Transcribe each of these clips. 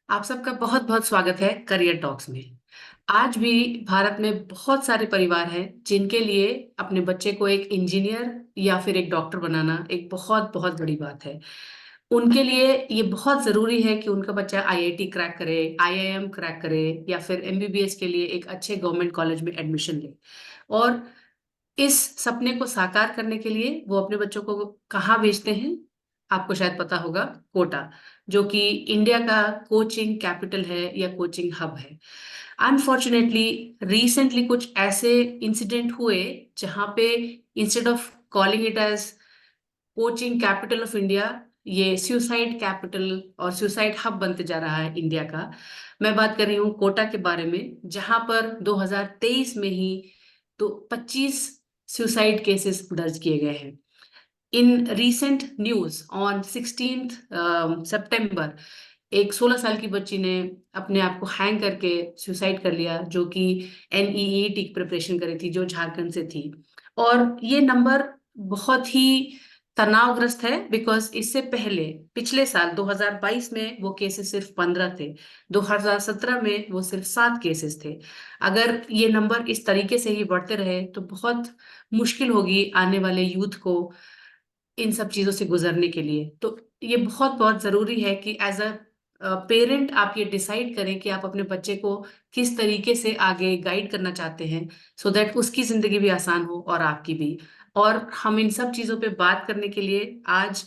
आप सबका बहुत बहुत स्वागत है करियर टॉक्स में। आज भी भारत में बहुत सारे परिवार हैं जिनके लिए अपने बच्चे को एक इंजीनियर या फिर एक डॉक्टर बनाना एक बहुत बहुत बड़ी बात है। उनके लिए ये बहुत जरूरी है कि उनका बच्चा आईआईटी क्रैक करे, आईआईएम क्रैक करे या फिर एमबीबीएस के लिए एक अच्छे गवर्नमेंट कॉलेज में एडमिशन ले। और इस सपने को साकार करने के लिए वो अपने बच्चों को कहाँ भेजते हैं? आपको शायद पता होगा, कोटा, जो कि इंडिया का कोचिंग कैपिटल है या कोचिंग हब है। अनफॉर्चुनेटली रिसेंटली कुछ ऐसे इंसिडेंट हुए जहां पे instead of calling it as coaching capital of India, ये सुसाइड कैपिटल और सुसाइड हब बनते जा रहा है इंडिया का। मैं बात कर रही हूँ कोटा के बारे में, जहां पर 2023 में ही तो 25 सुसाइड केसेस दर्ज किए गए हैं। इन recent न्यूज ऑन 16 सितंबर एक 16 साल की बच्ची ने अपने आप को हैंग करके सुसाइड कर लिया, जो कि एनईईटी की प्रिपरेशन करी थी, जो झारखंड से थी। और ये नंबर बहुत ही तनावग्रस्त है बिकॉज इससे पहले पिछले साल 2022 में वो केसेस सिर्फ 15 थे, 2017 में वो सिर्फ 7 केसेस थे। अगर ये नंबर इस तरीके से ही बढ़ते रहे तो बहुत मुश्किल होगी आने वाले यूथ को इन सब चीजों से गुजरने के लिए। तो ये बहुत बहुत जरूरी है कि एज अ पेरेंट आप ये डिसाइड करें कि आप अपने बच्चे को किस तरीके से आगे गाइड करना चाहते हैं, सो दैट उसकी जिंदगी भी आसान हो और आपकी भी। और हम इन सब चीजों पे बात करने के लिए आज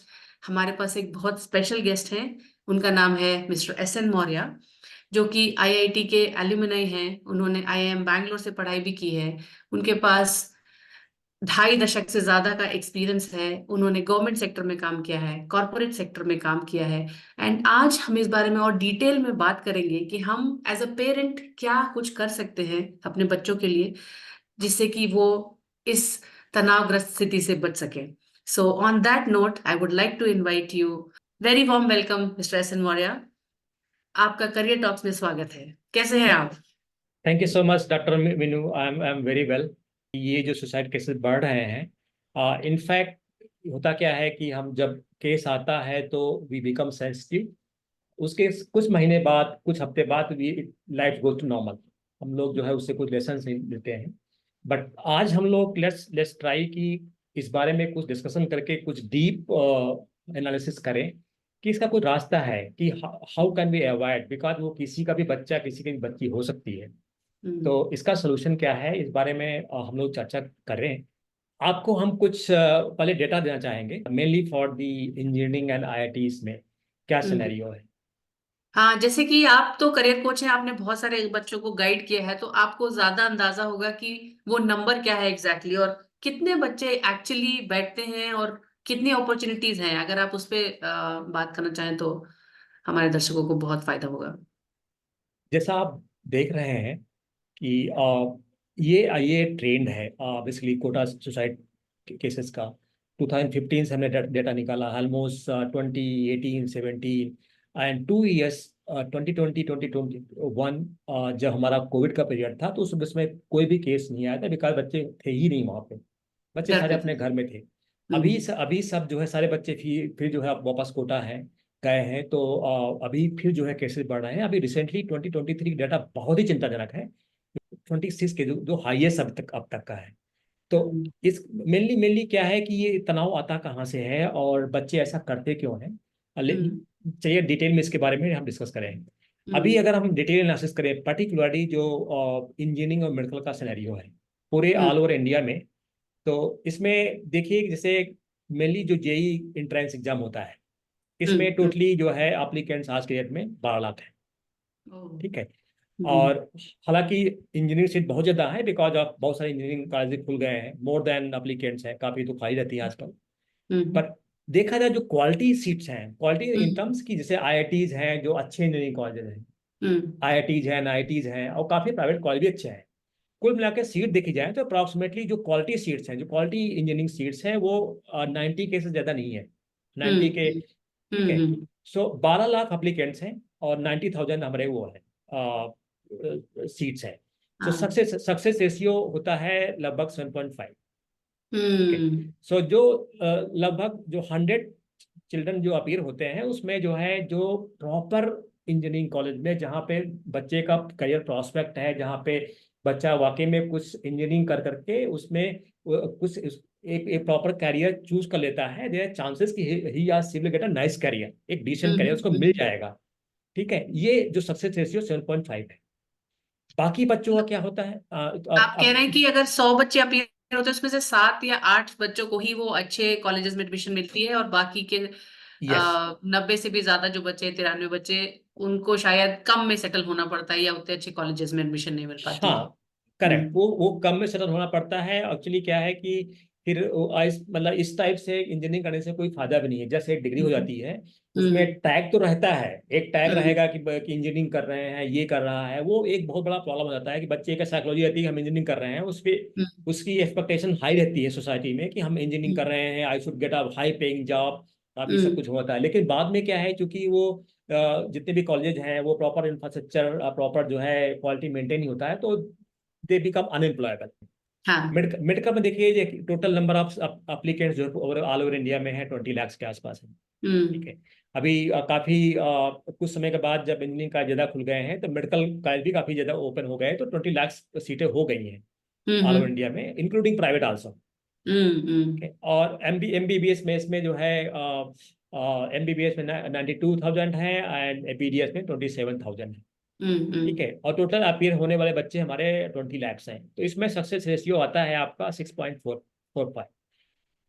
हमारे पास एक बहुत स्पेशल गेस्ट हैं। उनका नाम है मिस्टर एस एन मौर्य, जो कि आईआईटी के एल्यूमिनाई हैं। उन्होंने आईआईएम बैंगलोर से पढ़ाई भी की है। उनके पास 2.5 दशक से ज्यादा का एक्सपीरियंस है। उन्होंने गवर्नमेंट सेक्टर में काम किया है, कॉरपोरेट सेक्टर में काम किया है। एंड आज हम इस बारे में और डिटेल में बात करेंगे कि हम एज अ पेरेंट क्या कुछ कर सकते हैं अपने बच्चों के लिए, जिससे कि वो इस तनावग्रस्त स्थिति से बच सके। So on that note I would like to invite you, very warm welcome mister S N Maurya. आपका करियर टॉक्स में स्वागत है। कैसे हैं आप? Thank you so much doctor Meenu. I am very well. ये जो सुसाइड केसेस बढ़ रहे हैं, इनफैक्ट होता क्या है कि हम जब केस आता है तो वी बिकम सेंसिटिव। उसके कुछ महीने बाद, कुछ हफ्ते बाद we life go to normal. हम लोग जो है उससे कुछ लेसन लेते हैं। बट आज हम लोग लेट्स लेट्स ट्राई कि इस बारे में कुछ डिस्कशन करके कुछ डीप एनालिसिस करें कि इसका कोई रास्ता है कि how can be avoid, because वो किसी का भी बच्चा, किसी की भी बच्ची हो सकती है। हम्म। तो इसका सोल्यूशन क्या है, इस बारे में हम लोग चर्चा कर रहे हैं। आपको हम कुछ पहले डेटा देना चाहेंगे, mainly for the engineering and IITs में क्या हम्म। सिनेरियो है। हाँ, जैसे कि आप तो करियर कोच हैं, आपने बहुत सारे बच्चों को गाइड किया है, तो आपको ज्यादा अंदाजा होगा कि वो नंबर क्या है एग्जैक्टली और कितने बच्चे एक्चुअली बैठते हैं और कितनी अपॉर्चुनिटीज हैं। अगर आप उस पर बात करना चाहें तो हमारे दर्शकों को बहुत फायदा होगा। जैसा आप देख रहे हैं कि ये ट्रेंड है बेसिकली कोटा सुसाइड केसेस का। 2015 से हमने डेटा निकाला, ऑलमोस्ट 2018 17 एंड 2 इयर्स, 2020 2021, जब हमारा कोविड का पीरियड था तो उस उसमें कोई भी केस नहीं आया था, बिकॉज बच्चे थे ही नहीं वहाँ पे। बच्चे डर सारे पे अपने थे। घर में थे। हम्म। अभी सब जो है सारे बच्चे फिर जो है अब वापस कोटा है, गए हैं। तो अभी फिर जो है केसेस बढ़ रहे हैं। अभी रिसेंटली 2023 डाटा बहुत ही चिंताजनक है। 26 के जो हाईएस्ट अब तक का है। तो हम्म। इस मेनली क्या है कि ये तनाव आता कहाँ से है और बच्चे ऐसा करते क्यों हैं। हम्म। चाहिए डिटेल में इसके बारे में हम डिस्कस करें। अभी हम्म। अगर हम डिटेल एनालिसिस करें, पर्टिकुलरली जो इंजीनियरिंग और मेडिकल का सिनेरियो है पूरे हम्म। ऑल ओवर इंडिया में, तो इसमें देखिए जैसे मेनली जो जेई इंट्रेंस एग्जाम होता है, हम्म। इसमें टोटली जो है एप्लीकेंट्स आज के डेट में 12 लाख है। ओह। ठीक है। हम्म। और हालांकि इंजीनियरिंग सीट बहुत ज़्यादा है, बिकॉज ऑफ बहुत सारे इंजीनियरिंग कॉलेज खुल गए हैं, मोर देन एप्लीकेंट्स हैं, काफ़ी तो खाई रहती है आजकल। हम्म। पर देखा जाए जो क्वालिटी सीट्स हैं, क्वालिटी इन हम्म। टर्म्स की, जैसे आईआईटीज हैं जो अच्छे इंजीनियरिंग कॉलेज हैं, हम्म। आईआईटीज हैं, आईआईटीज हैं, और काफ़ी प्राइवेट कॉलेज भी अच्छे हैं। कुल मिलाकर सीट देखी जाए तो अप्रॉक्सीमेटली जो क्वालिटी सीट्स हैं, जो क्वालिटी इंजीनियरिंग सीट्स हैं, वो 90 के से ज़्यादा नहीं है, 90 के। हम्म। ठीक है। हम्म। सो 12 लाख अप्लीकेंट्स हैं और 90,000 हमारे वो है सीट्स हैं। सो हाँ। सक्सेस रेशियो होता है लगभग 7.5। ठीक है। हम्म। सो जो लगभग जो 100 चिल्ड्रन जो अपीयर होते हैं, उसमें जो है जो प्रॉपर इंजीनियरिंग कॉलेज में जहाँ पे बच्चे का करियर प्रोस्पेक्ट है, जहाँ पे बच्चा वाकई में कुछ इंजीनियरिंग कर करके उसमें कुछ एक प्रॉपर करियर चूज कर लेता है, देयर चांसेस कि ही या she will get a nice career, एक डिसेंट करियर उसको मिल हम्म। जाएगा। ठीक है, ये जो सक्सेस रेशियो 7.5 है। बाकी बच्चों का क्या होता है? तो आप कह रहे हैं कि अगर 100 बच्चे अपीयर होते हैं उसमें से 7 या 8 बच्चों को ही वो अच्छे कॉलेजेस में एडमिशन मिलती है, और बाकी के यस। 90 से भी ज्यादा जो बच्चे, 93 बच्चे, उनको शायद कम में सेटल होना पड़ता है या उतने अच्छे कॉलेजेस में एडमिशन नहीं मिल पाती है। हाँ, करेक्ट। हम्म। वो कम में सेटल होना पड़ता है। एक्चुअली क्या है कि फिर मतलब इस टाइप से इंजीनियरिंग करने से कोई फायदा भी नहीं है। जैसे एक डिग्री हो हम्म। जाती है, उसमें हम्म। टैग तो रहता है, एक टैग हम्म। रहेगा कि इंजीनियरिंग कर रहे हैं, ये कर रहा है। वो एक बहुत बड़ा प्रॉब्लम हो जाता है कि बच्चे का साइकोलॉजी रहती है कि हम इंजीनियरिंग कर रहे हैं, उस पे हम्म। उसकी एक्सपेक्टेशन हाई रहती है सोसाइटी में कि हम इंजीनियरिंग कर रहे हैं, I should get a high paying job. अब ये सब हम्म। कुछ होता है, लेकिन बाद में क्या है, क्योंकि वो जितने भी कॉलेज हैं वो प्रॉपर इंफ्रास्ट्रक्चर, प्रॉपर जो है क्वालिटी मेंटेन नहीं होता है, तो दे बिकम अनएम्प्लॉयबल। हाँ। मेडिकल में देखिए, टोटल नंबर ऑफ एप्लीकेंट्स जो ऑल ओवर इंडिया में है 20 लाख के आसपास है। ठीक हम्म। है। अभी काफी कुछ समय के बाद जब इंजीनियरिंग का ज्यादा खुल गए हैं तो मेडिकल कॉलेज भी काफी ज्यादा ओपन हो गए, तो 20 लाख सीटें हो गई हैं हम्म। ऑल ओवर इंडिया में, इंक्लूडिंग प्राइवेट आल्सो। हम्म। और एमबीबीएस में इसमें जो है एमबीबीएस में 92,000 है, एंड एपीडीएस में 27,000 है। ठीक हम्म। है, और टोटल अपीयर होने वाले बच्चे हमारे 20 लाख हैं। तो इसमें सक्सेस रेशियो आता है आपका 6.45।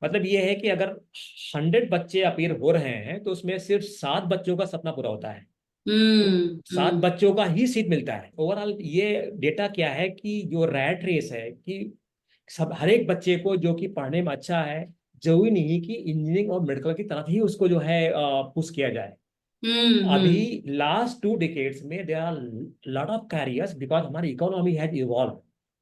मतलब ये है कि अगर 100 बच्चे अपीयर हो रहे हैं तो उसमें सिर्फ 7 बच्चों का सपना पूरा होता है। तो हम्म। 7 बच्चों का ही सीट मिलता है ओवरऑल। ये डेटा क्या है कि जो रैट रेस है कि सब हर एक बच्चे को जो कि पढ़ने में अच्छा है, जरूरी नहीं कि इंजीनियरिंग और मेडिकल की तरफ ही उसको जो है पुश किया जाए। अभी हम्म। लास्ट 2 डिकेड्स में there are lot of careers because हमारी इकोनॉमी हैज इवॉल्व।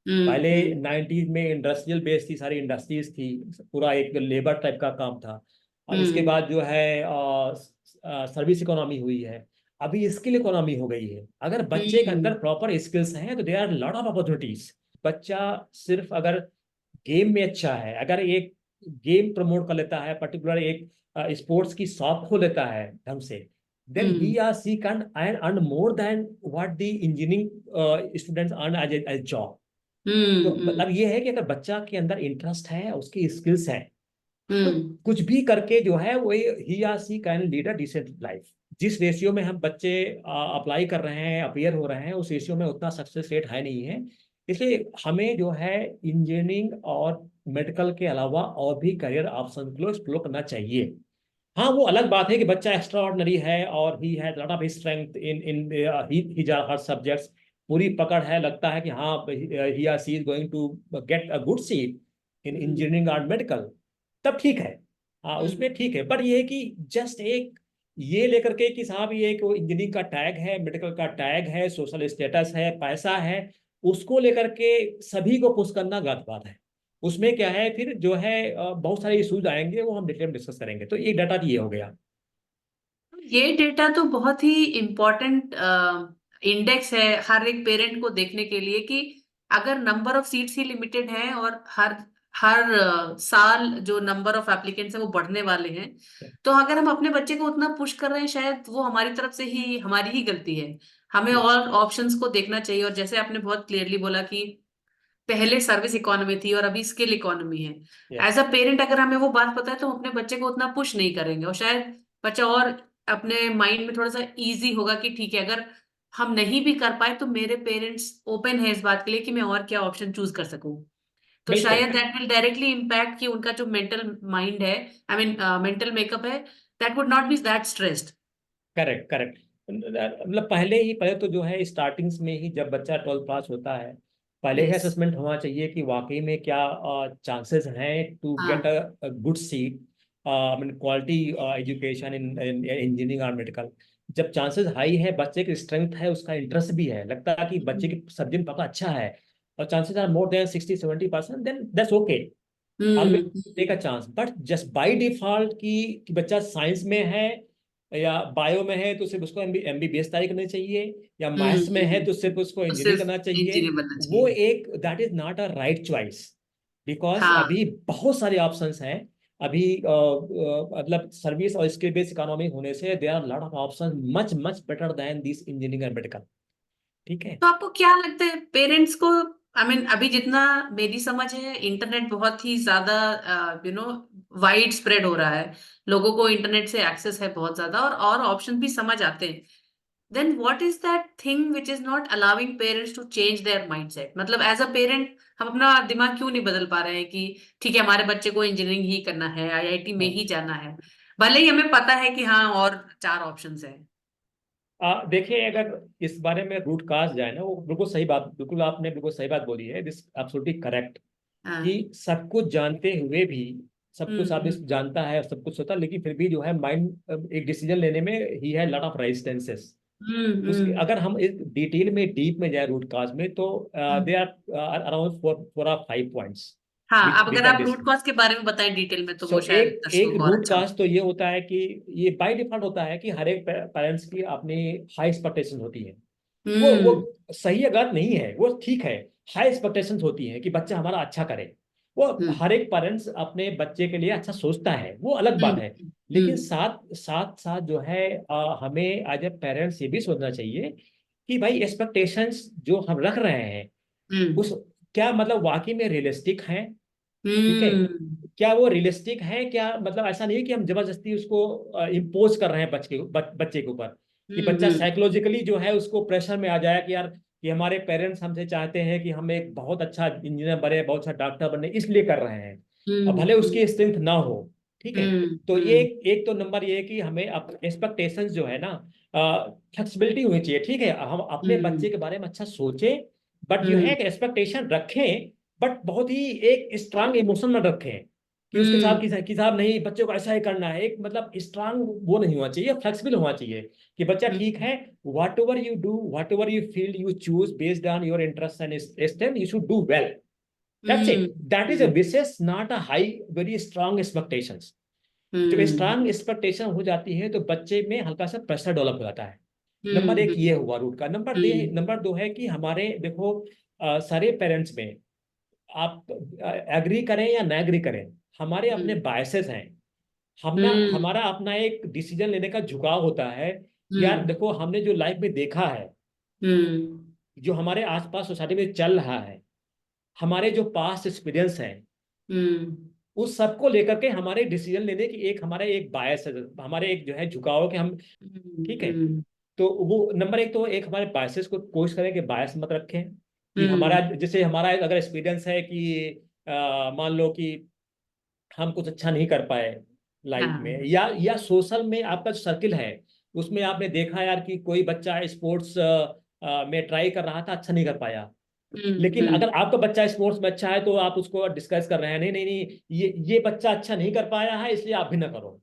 पहले हम्म। 90s में इंडस्ट्रियल बेस थी, सारी इंडस्ट्रीज थी, पूरा एक लेबर टाइप का काम था। और उसके हम्म। बाद जो है सर्विस इकोनॉमी हुई है। अभी स्किल इकोनॉमी हो गई है। अगर बच्चे के अंदर हम्म। प्रॉपर स्किल्स हैं तो there are lot of opportunities. बच्चा सिर्फ अगर गेम में अच्छा है, अगर एक गेम प्रमोट कर लेता है, पर्टिकुलर एक स्पोर्ट्स की शॉप खोल लेता है ढंग से, देन ही hmm. R C can earn more than what the engineering students earn as job. तो हम्म। मतलब ये है कि अगर बच्चा के अंदर इंटरेस्ट है, उसकी स्किल्स हैं, तो हम्म। कुछ भी करके जो है वो ही या she can lead a decent life. जिस रेशियो में हम बच्चे अप्लाई कर रहे हैं, अपियर हो रहे हैं, उस रेशियो में उतना सक्सेस रेट है नहीं है। इसलिए हमें जो है इंजीनियरिंग और मेडिकल के अलावा और भी करियर ऑप्शन को एक्सप्लोर करना चाहिए। हाँ, वो अलग बात है कि बच्चा एक्स्ट्रा ऑर्डिनरी है और he has lot of strength in in he her subjects, पूरी पकड़ है, लगता है कि हाँ he or she is going to get a good seat in hmm. Engineering और मेडिकल, तब ठीक है। हाँ, हम्म। उसमें ठीक है। पर ये है कि जस्ट एक ये लेकर के कि साहब ये एक इंजीनियरिंग का टैग है, मेडिकल का टैग है, सोशल स्टेटस है, पैसा है, उसको लेकर के सभी को पुश करना गलत बात है। उसमें क्या है फिर जो है बहुत सारे इश्यूज आएंगे, वो हम डिटेल में डिस्कस करेंगे। तो एक डाटा ये हो गया। ये डेटा तो बहुत ही इम्पोर्टेंट इंडेक्स है हर एक पेरेंट को देखने के लिए, कि अगर number of seats he limited है और हर हर साल जो नंबर ऑफ एप्लीकेंट्स है वो बढ़ने वाले हैं, तो अगर हम अपने बच्चे को उतना पुश कर रहे हैं, शायद वो हमारी तरफ से ही, हमारी ही गलती है। हमें यस। और ऑप्शंस को देखना चाहिए। और जैसे आपने बहुत क्लियरली बोला कि पहले सर्विस इकोनॉमी थी और अभी स्किल इकोनॉमी है, यस। एज अ पेरेंट अगर हमें वो बात पता है तो हम अपने बच्चे को उतना पुश नहीं करेंगे, और शायद बच्चा और अपने माइंड में थोड़ा सा इजी होगा कि ठीक है, अगर हम नहीं भी कर पाए तो मेरे पेरेंट्स ओपन है इस बात के लिए कि मैं और क्या ऑप्शन चूज कर सकूं। तो बिल्कुल। शायद दैट विल डायरेक्टली इम्पैक्ट कि उनका जो मेंटल माइंड है, आई मीन मेंटल मेकअप है, that would not be that stressed. Correct, correct. मतलब पहले तो जो है स्टार्टिंग्स में ही जब बच्चा 12th पास होता है, पहले ही यस। असेसमेंट होना चाहिए कि वाकई में क्या चांसेस हैं टू गेट हाँ। अ good seat, mean quality education in engineering और मेडिकल। जब चांसेस हाई है, बच्चे की स्ट्रेंथ है, उसका इंटरेस्ट भी है, लगता है कि बच्चे हम्म। की सब्जेक्ट पता अच्छा है, और chances are more than 60-70%, then that's okay, always hmm. Take a chance. But just by default कि बच्चा साइंस में है या बायो में है तो सिर्फ उसको एमबीबीएस तैयारी करनी चाहिए, या मैथ्स में है तो सिर्फ उसको तो इंजीनियरिंग करना सिर्फ चाहिए। इंजीनियर बनना वो चाहिए। एक that is not a right choice, because हाँ। अभी बहुत सारे ऑप्शंस हैं। अभी मतलब सर्विस और स्किल बेस्ड इकोनॉमी होने से there are lot of option much much better than this engineering and medical. ठीक है। तो आपको क्या लगता है पेरेंट्स को, आई मीन अभी जितना मेरी समझ है इंटरनेट बहुत ही ज्यादा वाइड स्प्रेड हो रहा है, लोगों को इंटरनेट से एक्सेस है बहुत ज्यादा, और ऑप्शन भी समझ आते हैं। Then what is that thing which is not allowing parents to change their mindset? मतलब एज अ पेरेंट हम अपना दिमाग क्यों नहीं बदल पा रहे हैं कि ठीक है हमारे बच्चे को इंजीनियरिंग ही करना है, आईआईटी में ही जाना है, भले ही हमें पता है कि हाँ और चार ऑप्शंस है। देखिए, अगर इस बारे में रूट काज जाए ना, वो बिल्कुल सही बात, बिल्कुल आपने बिल्कुल सही बात बोली है, दिस एब्सोल्युटली करेक्ट। कि हाँ। सब कुछ जानते हुए भी, सब कुछ आप हम्म। जानता है, सब कुछ होता है, लेकिन फिर भी जो है माइंड एक डिसीजन लेने में ही है लॉट ऑफ रेजिस्टेंसेस। उसके हम्म। अगर हम इस डिटेल में डीप में जाए रूट काज में, तो दे हम्म। आर अराउंड 4 or 5 पॉइंट्स हाँ, विच अब वी अगर कैन आप रूट डिस्कस। कॉज के बारे में बताएं डिटेल में तो सो वो शायद एक दर्शकों एक को और रूट अच्छा हो। काज तो ये होता है कि ये बाय डिफॉल्ट होता है कि हर एक पेरेंट्स की अपनी हाई एक्सपेक्टेशन होती है। वो हम्म। सही है, गलत नहीं है, वो ठीक है। हाई एक्सपेक्टेशंस होती है कि बच्चा हमारा अच्छा करे। वो हम्म। हर एक पेरेंट्स अपने बच्चे के लिए अच्छा सोचता है, वो अलग बात हम्म। है। लेकिन हम्म। साथ साथ साथ जो है हमें एज ए पेरेंट्स ये भी सोचना चाहिए कि भाई एक्सपेक्टेशंस जो हम रख रहे हैं, हम्म। उस क्या मतलब वाकई में रियलिस्टिक हैं। ठीक है। हम्म। क्या वो रियलिस्टिक है, क्या मतलब ऐसा नहीं है कि हम जबरदस्ती उसको इम्पोज कर रहे हैं बच्चे के ऊपर, कि हम्म। बच्चा साइकोलॉजिकली जो है उसको प्रेशर में आ जाए कि यार कि हमारे पेरेंट्स हमसे चाहते हैं कि हम एक बहुत अच्छा इंजीनियर बने, बहुत अच्छा डॉक्टर बने, इसलिए कर रहे हैं। अब भले हम्म। उसकी स्ट्रेंथ ना हो। ठीक है। हम्म। तो ये हम्म। एक तो नंबर ये है कि हमें एक्सपेक्टेशंस जो है ना, फ्लेक्सिबिलिटी होनी चाहिए। ठीक है, हम अपने हम्म। बच्चे के बारे में अच्छा सोचें, बट जो है हम्म। एक्सपेक्टेशन रखें, बट बहुत ही एक स्ट्रांग इमोशन में रखें कि उसके साथ हम्म। कि साहब नहीं, बच्चे को ऐसा ही करना है। एक मतलब स्ट्रांग वो नहीं होना चाहिए, फ्लेक्सिबल होना चाहिए कि बच्चा ठीक हम्म। है, whatever you do, whatever you feel, you choose based on your interest and strength, you should do well. That's hmm. It, that is a विशेष, not a high very strong expectations. जब हम्म। Strong expectation हो जाती है तो बच्चे में हल्का सा प्रेशर डेवलप हो जाता है। नंबर हम्म। एक ये हुआ रूट का। हम्म। नंबर दो है कि हमारे देखो, सारे पेरेंट्स में, आप एग्री करें या ना एग्री करें, हमारे अपने हम्म। बायसेस हैं। हम्म। हमारा अपना एक डिसीजन लेने का झुकाव होता है। यार हम्म। देखो, हमने जो लाइफ में देखा है, हम्म। जो हमारे आसपास सोसाइटी में चल रहा है, हमारे जो पास्ट एक्सपीरियंस है, हम्म। उस सब को लेकर के हमारे डिसीजन लेने की एक हमारे एक बायस है, हमारे एक जो है झुकाव है कि हम। ठीक है। हम्म। तो वो नंबर एक तो एक हमारे बायसेस को कोशिश करें कि बायस मत रखें। कि हमारा हम्म। जैसे हमारा अगर एक्सपीरियंस है कि मान लो कि हम कुछ अच्छा नहीं कर पाए लाइफ में, हाँ। या सोशल में आपका जो सर्किल है उसमें आपने देखा यार कि कोई बच्चा स्पोर्ट्स में ट्राई कर रहा था, अच्छा नहीं कर पाया। हम्म। लेकिन हम्म। अगर आपका बच्चा स्पोर्ट्स में अच्छा है तो आप उसको डिस्कस कर रहे हैं, नहीं नहीं नहीं, ये बच्चा अच्छा नहीं कर पाया है इसलिए आप भी ना करो।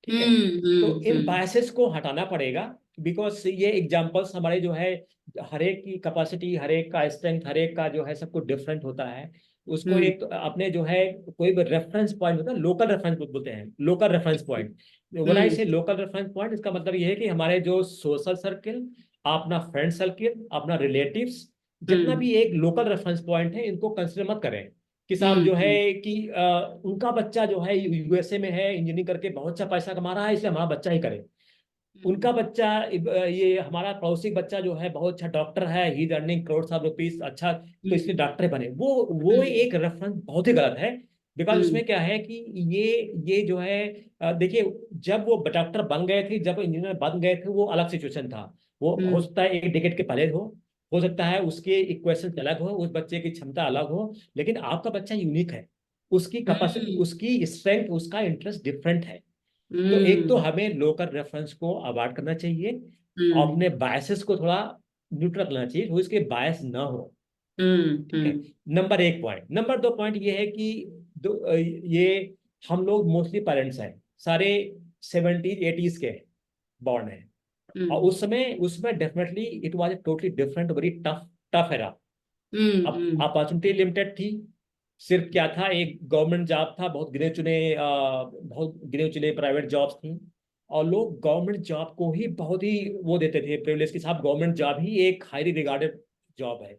ठीक है। हम्म। तो इन हम्म। बायसेस को हटाना पड़ेगा। बिकॉज ये एग्जांपल्स हमारे जो है, हर एक की कैपेसिटी, हर एक का स्ट्रेंथ, हर एक का जो है सब कुछ डिफरेंट होता है। उसको हम्म। एक तो अपने जो है कोई भी रेफरेंस पॉइंट होता है, लोकल रेफरेंस बोलते हैं, local reference point. When I hmm. Say local reference point, इसका मतलब ये है कि हमारे जो सोशल सर्किल, अपना फ्रेंड सर्किल, अपना रिलेटिव्स, जितना हम्म। भी एक लोकल रेफरेंस पॉइंट है, इनको कंसिडर मत करें कि साहब जो है हम्म। कि उनका बच्चा जो है यूएसए में है, इंजीनियरिंग करके बहुत अच्छा पैसा कमा रहा है, इसलिए हमारा बच्चा ही करे। उनका बच्चा, ये हमारा पड़ोसी बच्चा जो है बहुत अच्छा डॉक्टर है, he is earning crore of rupees, अच्छा तो इसलिए हम्म। डॉक्टर बने। वो हम्म। एक रेफरेंस बहुत ही गलत है। बिकॉज हम्म। उसमें क्या है कि ये जो है, देखिए, जब वो डॉक्टर बन गए थे, जब इंजीनियर बन गए थे, वो अलग सिचुएशन था। वो हो हम्म। सकता है एक डिकेट के पहले हो सकता है उसके इक्वेशन अलग हो, उस बच्चे की क्षमता अलग हो, लेकिन आपका बच्चा यूनिक है। उसकी कैपेसिटी, हम्म। उसकी स्ट्रेंथ, उसका इंटरेस्ट डिफरेंट है। तो एक तो हम्म। हमें लोकल रेफरेंस को अवॉइड करना चाहिए, और हम्म। अपने बायसेस को थोड़ा न्यूट्रल करना चाहिए, तो इसके बायस ना हो। ठीक है। हम्म। नंबर एक पॉइंट। नंबर दो पॉइंट ये है कि ये हम लोग मोस्टली पेरेंट्स हैं, सारे 70s 80s के बॉर्न हैं। और हम्म। उस समय उसमें definitely it was a totally different, very tough tough era. अब हम्म। अपॉर्चुनिटी लिमिटेड थी। सिर्फ क्या था, एक गवर्नमेंट जॉब था, बहुत गिने चुने प्राइवेट जॉब्स थी। और लोग गवर्नमेंट जॉब को ही बहुत ही वो देते थे प्रिविलेज के साथ, गवर्नमेंट जॉब ही एक हाईली रिगार्डेड जॉब है।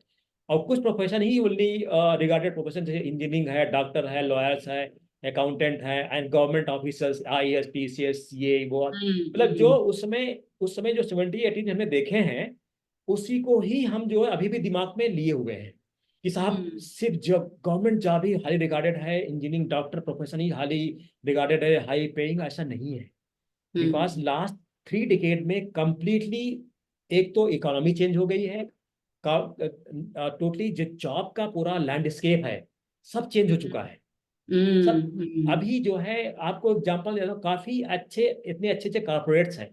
और कुछ प्रोफेशन ही ओनली रिगार्डेड प्रोफेशन, जैसे इंजीनियरिंग है, डॉक्टर है, लॉयर्स है, अकाउंटेंट हैं and government officers, IAS, PCS, ये वो, मतलब जो हम्म, उस समय जो 70-80 हमने देखे हैं, उसी को ही हम जो है अभी भी दिमाग में लिए हुए हैं कि साहब हम्म, सिर्फ जब गवर्नमेंट जॉब ही हाईली रिगार्डेड है, इंजीनियरिंग डॉक्टर प्रोफेशन ही हाईली रिगार्डेड है, हाई पेइंग, ऐसा नहीं है। बिकॉज हम्म, लास्ट 3 डिकेड में कंप्लीटली एक तो इकोनॉमी चेंज हो गई है, टोटली जो जॉब का पूरा लैंडस्केप है सब चेंज हो चुका है। सब हम्म, अभी जो है, आपको एग्जांपल दे रहा हूँ, काफी अच्छे, इतने अच्छे अच्छे कॉर्पोरेट्स हैं,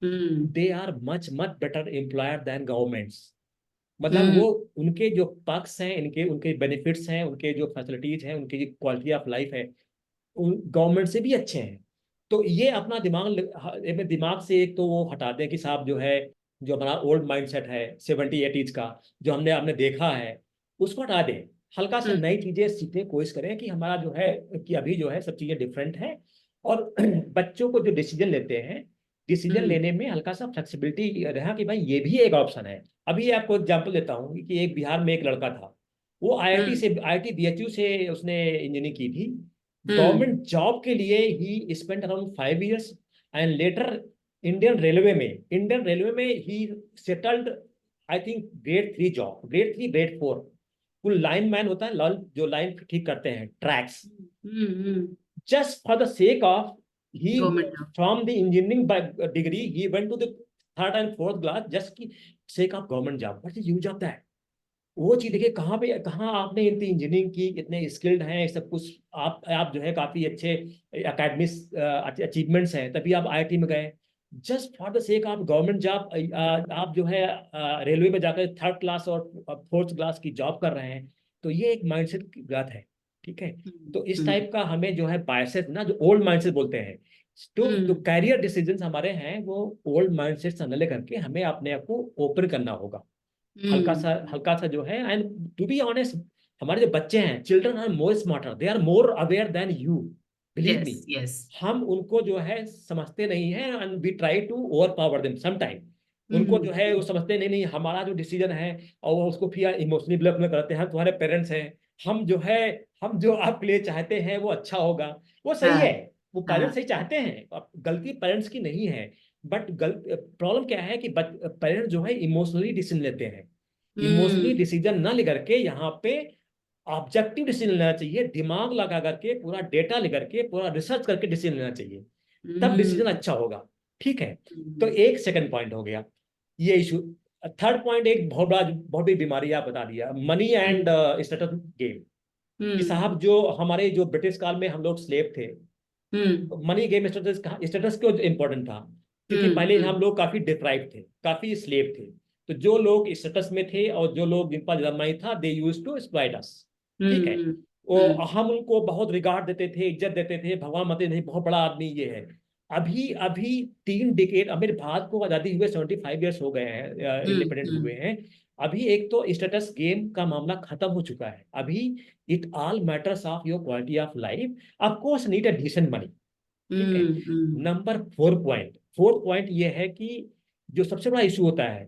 hmm, they are much much better employer than governments. मतलब हम्म, वो उनके जो पक्ष हैं, इनके उनके बेनिफिट्स हैं, उनके जो फैसिलिटीज हैं, उनकी जो क्वालिटी ऑफ लाइफ है, गवर्नमेंट से भी अच्छे हैं। तो ये अपना दिमाग से एक तो वो हटा दें कि साहब जो है, जो हमारा ओल्ड माइंडसेट है 70-80s का, जो हमने हमने देखा है, उसको हटा दें। हल्का सा नई चीजें सीखने की कोशिश करें कि हमारा जो है, कि अभी जो है सब चीजें डिफरेंट हैं। और बच्चों को जो डिसीजन लेते हैं, डिसीजन हम्म, लेने में हल्का सा फ्लेक्सिबिलिटी रहा कि भाई ये भी एक ऑप्शन है। अभी आपको एग्जांपल देता हूँ कि एक बिहार में एक लड़का था, वो हम्म, आईआईटी बीएचयू से उसने इंजीनियरिंग की थी। हम्म, गवर्नमेंट जॉब के लिए he spent around 5 years, and later Indian railway में he settled, I think grade 3 job, grade 3 grade 4, कुल लाइन मैन होता है, जो लाइन ठीक करते हैं, tracks, hmm, just for the sake of he government job. from the engineering degree he went to the third and fourth class just की sake of government job. What is use of that? वो चीज देखिए, कहाँ पे कहाँ आपने इतनी engineering की, कितने स्किल्ड हैं सब कुछ, आप जो है काफी अच्छे एकेडमिक अचीवमेंट्स हैं, तभी आप आईआईटी में गए। Just for the sake of government job आप जो है रेलवे में जाकर थर्ड क्लास और फोर्थ क्लास की जॉब कर रहे हैं। तो ये एक माइंडसेट की बात है, ठीक है। तो इस हम्म, टाइप का हमें जो है बायसेस ना, जो ओल्ड माइंडसेट बोलते हैं, तो जो हम्म, कैरियर डिसीजंस हमारे हैं वो ओल्ड माइंडसेट से न लेकर हमें अपने आप को ओपन करना होगा। हम्म, हल्का सा जो है, एंड टू बी ऑनेस्ट, हमारे जो बच्चे हैं, children are more smarter, they are more aware than you, believe me. Yes, yes, हम उनको जो है समझते नहीं है, and we try to overpower them some time. उनको जो है वो हम्म, समझते नहीं, नहीं हमारा जो डिसीजन है, और वो उसको फिर इमोशनली ब्लैकमेल करते हैं, तुम्हारे पेरेंट्स हैं, हम जो है, हम जो आपके लिए चाहते हैं वो अच्छा होगा। वो सही हाँ, है, वो पेरेंट्स हाँ, सही चाहते हैं, अब गलती पेरेंट्स की नहीं है। बट प्रॉब्लम क्या है कि पेरेंट्स जो है इमोशनली डिसीजन लेते हैं। इमोशनली हम्म, डिसीजन ना लेकर के यहाँ पे ऑब्जेक्टिव डिसीजन लेना चाहिए, दिमाग लगा करके पूरा डेटा लेकर के पूरा रिसर्च करके डिसीजन लेना चाहिए, तब डिसीजन हम्म, अच्छा होगा, ठीक है। तो हम्म, एक सेकंड पॉइंट हो गया ये इशू। थर्ड पॉइंट, एक बहुत बड़ी बीमारी आप बता दिया, मनी एंड स्टेटस गेम। कि साहब हम्म, जो हमारे जो ब्रिटिश काल में हम लोग स्लेव थे, हम्म, मनी गेम, स्टेटस, स्टेटस क्यों इम्पोर्टेंट था? क्योंकि हम्म, पहले हम लोग काफी डिप्राइव थे, काफी स्लेव थे। तो जो लोग स्टेटस में थे और जो लोग जिन पर ज्यादा मनी था, दे यूज टू एक्सप्लॉइट अस, ठीक है। हम्म, वो हम उनको बहुत रिगार्ड देते थे, इज्जत देते थे, भगवान मानते नहीं, बहुत बड़ा आदमी ये है। अभी अभी 3 डिकेड, अब मेरे भारत को आजादी हुए 75 years हो गए हैं, इंडिपेंडेंट हम्म, हुए हैं। अभी एक तो स्टेटस गेम का मामला खत्म हो चुका है अभी। It all matters of your quality of life, of course need a decent money, ठीक है। हम्म, नंबर फोर्थ पॉइंट ये है कि जो सबसे बड़ा इशू होता है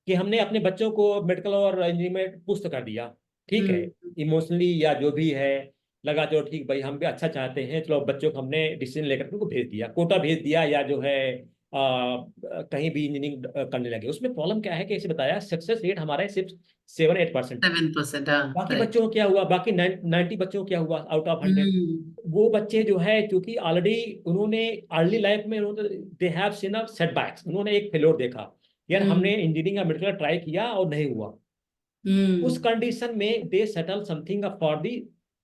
कि हमने अपने बच्चों को मेडिकल और इंजीनियरिंग में पुश तो कर दिया, ठीक है, हम्म, इमोशनली या जो भी है, लगा चलो ठीक भाई हम भी अच्छा चाहते हैं, चलो बच्चों को हमने डिसीजन लेकर उनको भेज दिया, कोटा भेज दिया, या जो है कहीं भी इंजीनियरिंग करने लगे। उसमें प्रॉब्लम क्या है कि इसे बताया, सक्सेस रेट हमारा सिर्फ 7-8% है। 7%, हाँ, बाकी राइट, बच्चों को क्या हुआ, बाकी 90 बच्चों को क्या हुआ आउट ऑफ 100? हम्म, वो बच्चे जो है, क्योंकि ऑलरेडी उन्होंने अर्ली लाइफ में उन्होंने, they have seen a setbacks, उन्होंने एक फेलोर देखा, यार हम्म, हमने इंजीनियरिंग या मेडिकल ट्राई किया और नहीं हुआ। उस हम्म, कंडीशन में they settle something for the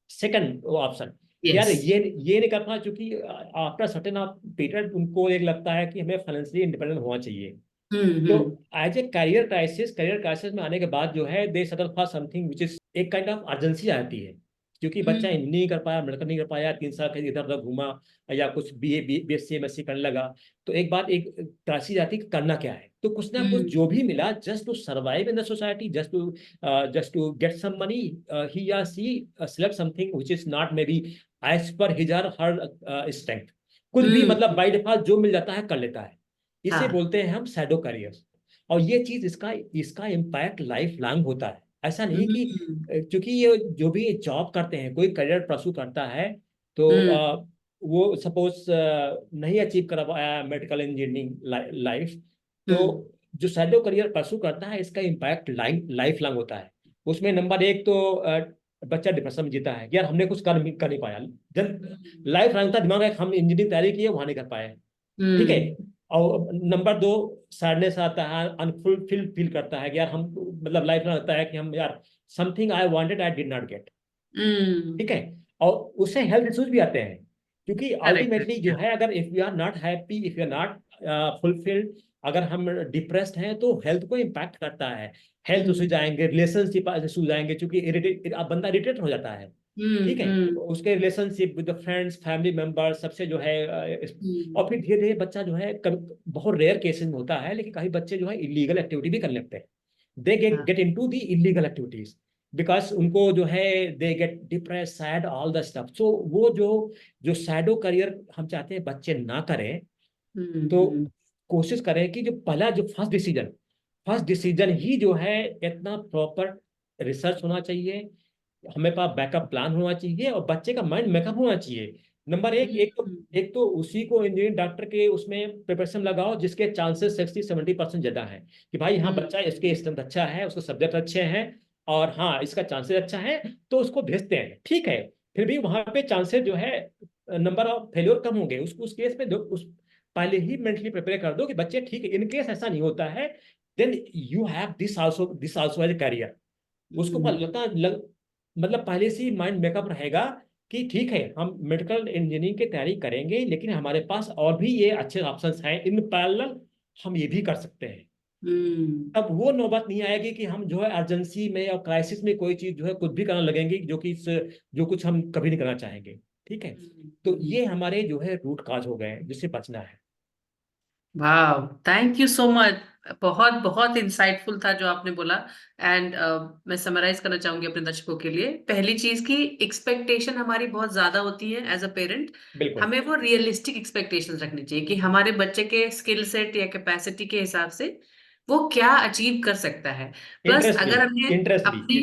second option. यार यस, ये नहीं करना, क्योंकि आफ्टर सर्टेन ऑफ पीरियड उनको एक लगता है कि हमें फाइनेंशियली इंडिपेंडेंट होना चाहिए। तो hmm, as a career crisis में आने के बाद जो है, they settle for something which is एक काइंड ऑफ अर्जेंसी आती है, क्योंकि बच्चा हम्म, नहीं कर पाया, मेडिकल नहीं कर पाया, 3 साल कहीं इधर उधर घूमा, या कुछ बीएससी एमएससी करने लगा। तो एक क्राइसिस आती है कि करना क्या है, तो कुछ ना कुछ हम्म, जो भी मिला, just to survive in the society, just to get some money, he या she select something which is not may be as per his or her strength. कुछ भी मतलब बाई डिफॉल्ट जो मिल जाता है कर लेता है। इसे हाँ, बोलते हैं हम शैडो करियर। और ये चीज, इसका इसका इम्पैक्ट लाइफ लॉन्ग होता है। ऐसा नहीं कि हम्म क्योंकि ये जो भी जॉब करते हैं, कोई करियर परसू करता है, तो हम्म वो सपोज नहीं अचीव कर पाया मेडिकल इंजीनियरिंग लाइफ, तो हम्म जो शैडो करियर परसू करता है, इसका इम्पैक्ट लाइफ लाइफ लॉन्ग होता है। उसमें नंबर एक तो बच्चा डिप्रेशन में जीता है कि यार हमने कुछ कर नहीं पाया। जब लाइफ लॉन्ग का दिमाग है हम इंजीनियरिंग तैयारी किए, वहां नहीं कर पाए। ठीक है। हम्म और नंबर दो, सैडनेस आता है, अनफुलफिल फील करता है कि यार हम, मतलब लाइफ में लगता है कि हम यार something I wanted I did not gate. ठीक है। और उससे हेल्थ इश्यूज भी आते हैं, क्योंकि करेक्ट अल्टीमेटली जो है, अगर if you are not happy, if you are not fulfilled, अगर हम डिप्रेस्ड हैं, तो हेल्थ को इम्पैक्ट करता है। हेल्थ इश्यूज आएंगे, रिलेशनशिप इश्यूज आएंगे, क्योंकि बंदा इरिटेट हो जाता है। ठीक है। हम्म उसके relationship with friends, family member, सबसे जो है और फिर धीरे धीरे बच्चा जो है, बहुत रेयर केसेस में होता है, लेकिन कई बच्चे जो है इलीगल एक्टिविटी भी कर लेते हैं। दे गेट हाँ get into the illegal activities, because उनको जो है they get depress, sad, all the stuff. So वो जो जो सैडो करियर हम चाहते हैं बच्चे ना करें, तो हम्म कोशिश करें कि जो पहला जो फर्स्ट डिसीजन ही जो है, इतना प्रॉपर रिसर्च होना चाहिए, हमें पास बैकअप प्लान होना चाहिए, और बच्चे का माइंड मेकअप होना चाहिए। नंबर एक, एक तो उसी को इंजीनियरिंग डॉक्टर के उसमें प्रिपरेशन लगाओ जिसके चांसेस 60-70% ज्यादा है, कि भाई हाँ हम्म बच्चा इसके स्ट्रेंथ अच्छा है, उसको सब्जेक्ट अच्छे हैं, और हाँ इसका चांसेस अच्छा है, तो उसको भेजते हैं। ठीक है। फिर भी वहां पे चांसेस जो है, नंबर ऑफ फेल्योर कम होंगे, उस केस में उस पहले ही मेंटली प्रिपेयर कर दो कि बच्चे ठीक है, इन केस ऐसा नहीं होता है, then you have this also as career. उसको हम्म मतलब पहले से ही माइंड मेकअप रहेगा कि ठीक है, हम मेडिकल इंजीनियरिंग की तैयारी करेंगे, लेकिन हमारे पास और भी ये अच्छे ऑप्शंस हैं इन पैरेलल, हम ये भी कर सकते हैं। हम्म तब वो नौबत नहीं आएगी कि हम जो है अर्जेंसी में और क्राइसिस में कोई चीज जो है कुछ भी करने लगेंगे, जो कुछ हम कभी नहीं करना चाहेंगे। ठीक है। तो हम्म। ये हमारे जो है रूट काज हो गए हैं, जिससे बचना है। वाह, थैंक यू सो मच। बहुत बहुत इंसाइटफुल था जो आपने बोला। एंड मैं समराइज करना चाहूंगी अपने दर्शकों के लिए। पहली चीज की एक्सपेक्टेशन हमारी बहुत ज्यादा होती है एज अ पेरेंट। बिल्कुल। हमें वो रियलिस्टिक एक्सपेक्टेशंस रखनी चाहिए कि हमारे बच्चे के स्किल सेट या कैपेसिटी के हिसाब से वो क्या अचीव कर सकता है। प्लस इंटरेस्ट भी, अगर हमने इंटरेस्ट भी अपनी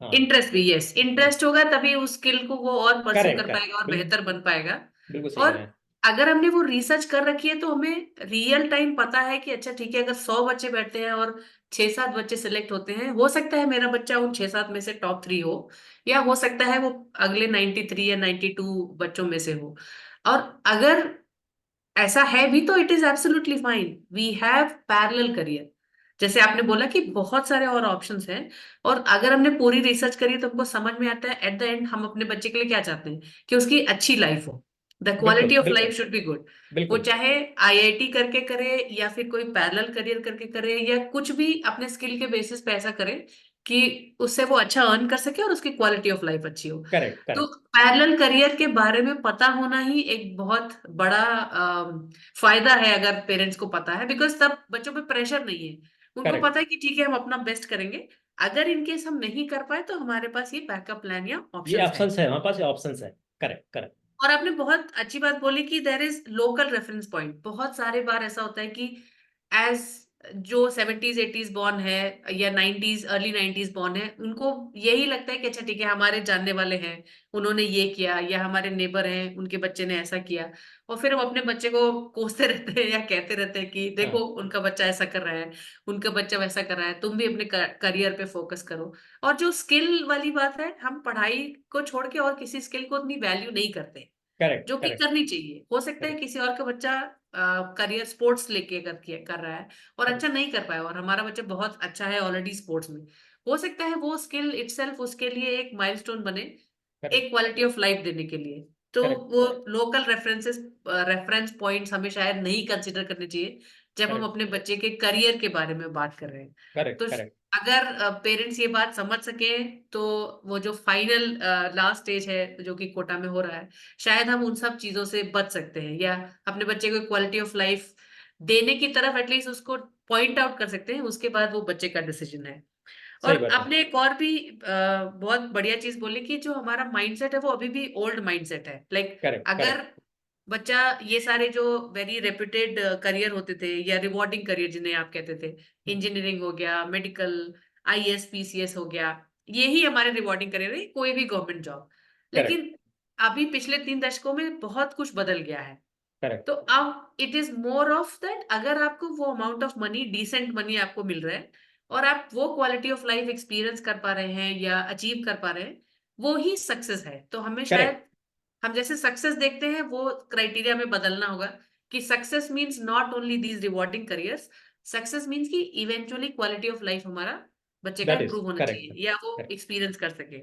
हाँ। इंटरेस्ट भी, यस, इंटरेस्ट होगा तभी उस स्किल को वो और परस्यू करेक्ट कर करेक्ट, पाएगा और बेहतर बन पाएगा। बिल्कुल सही और कहा है। अगर हमने वो रिसर्च कर रखी है तो हमें रियल टाइम पता है कि अच्छा ठीक है, अगर 100 बच्चे बैठते हैं और 6-7 बच्चे सिलेक्ट होते हैं, हो सकता है मेरा बच्चा उन 6-7 में से टॉप 3 हो, या हो सकता है वो अगले 93 या 92 बच्चों में से हो। और अगर ऐसा है भी तो it is absolutely fine, we have parallel career. जैसे आपने बोला कि बहुत सारे और ऑप्शंस हैं, और अगर हमने पूरी रिसर्च करी तो हमको समझ में आता है एट द एंड हम अपने बच्चे के लिए क्या चाहते हैं, कि उसकी अच्छी लाइफ हो। द बिल्कुल क्वालिटी ऑफ लाइफ बिल्कुल शुड बी गुड। वो बिल्कुल। चाहे आईआईटी करके करे, या फिर कोई पैरेलल करियर करके करे, या कुछ भी अपने स्किल के बेसिस पे ऐसा करे कि उससे वो अच्छा अर्न कर सके और उसकी क्वालिटी ऑफ लाइफ अच्छी हो। करेक्ट तो करेक्ट। पैरेलल करियर के बारे में पता होना ही एक बहुत बड़ा फायदा है अगर पेरेंट्स को पता है, बिकॉज तब बच्चों पे प्रेशर नहीं है। उनको करेक्ट। पता है कि ठीक है, हम अपना बेस्ट करेंगे। अगर इनकेस हम नहीं कर पाए तो हमारे पास ये बैकअप प्लान या ये ऑप्शंस है। ऑप्शंस है, हमारे पास ये ऑप्शंस है। Correct correct. और आपने बहुत अच्छी बात बोली कि there is local reference point. बहुत सारे बार ऐसा होता है कि एज जो 70s 80s बॉर्न है, या 90s अर्ली 90s बॉर्न है, उनको यही लगता है कि अच्छा ठीक है, हमारे जानने वाले हैं, उन्होंने ये किया, या हमारे नेबर हैं, उनके बच्चे ने ऐसा किया। और फिर हम अपने बच्चे को कोसते रहते हैं या कहते रहते हैं कि देखो हाँ। उनका बच्चा ऐसा कर रहा है, उनका बच्चा वैसा कर रहा है, तुम भी अपने करियर पे फोकस करो। और जो स्किल वाली बात है, हम पढ़ाई को छोड़ के और किसी स्किल को उतनी वैल्यू नहीं करते, करेक्ट जो कि करेक्ट करनी चाहिए। हो सकता है करेक्ट किसी और का बच्चा करियर स्पोर्ट्स लेके कर रहा है और अच्छा नहीं कर पाया, और हमारा बच्चा बहुत अच्छा है ऑलरेडी स्पोर्ट्स में। हो सकता है वो स्किल इटसेल्फ उसके लिए एक माइलस्टोन बने, करेक्ट एक क्वालिटी ऑफ लाइफ देने के लिए। तो करेक्ट वो लोकल रेफरेंस पॉइंट्स हमें शायद नहीं कंसिडर करने चाहिए जब हम करेक्ट अपने बच्चे के करियर के बारे में बात कर रहे हैं। करेक्ट तो करेक्ट। अगर पेरेंट्स ये बात समझ सके, तो वो जो फाइनल लास्ट स्टेज है जो कि कोटा में हो रहा है, शायद हम उन सब चीजों से बच सकते हैं, या अपने बच्चे को क्वालिटी ऑफ लाइफ देने की तरफ एटलीस्ट उसको पॉइंट आउट कर सकते हैं। उसके बाद वो बच्चे का डिसीजन है। सही और बात है। आपने एक और भी बहुत बढ़िया चीज बोली कि जो हमारा माइंडसेट है वो अभी भी ओल्ड माइंडसेट है। लाइक करेक्ट अगर करेक्ट। बच्चा ये सारे जो वेरी रेप्यूटेड करियर होते थे या रिवॉर्डिंग करियर जिन्हें आप कहते थे, इंजीनियरिंग हो गया, मेडिकल, आईएएस पीसीएस हो गया, यही हमारे रिवॉर्डिंग करियर है, कोई भी गवर्नमेंट जॉब। करेक्ट, लेकिन अभी पिछले 3 दशकों में बहुत कुछ बदल गया है। करेक्ट, तो अब it is more of that, अगर आपको वो amount of money, decent money आपको मिल रहा है और आप वो क्वालिटी ऑफ लाइफ एक्सपीरियंस कर पा रहे हैं या अचीव कर पा रहे हैं, वो ही सक्सेस है। तो हमें करेक्ट, शायद, हम जैसे सक्सेस देखते हैं वो क्राइटेरिया में बदलना होगा कि success means not only these rewarding careers, success means कि इवेंचुअली क्वालिटी ऑफ लाइफ हमारा बच्चे का दैट इज इंप्रूव होना करेक्ट, चाहिए या वो करेक्ट, एक्सपीरियंस कर सके।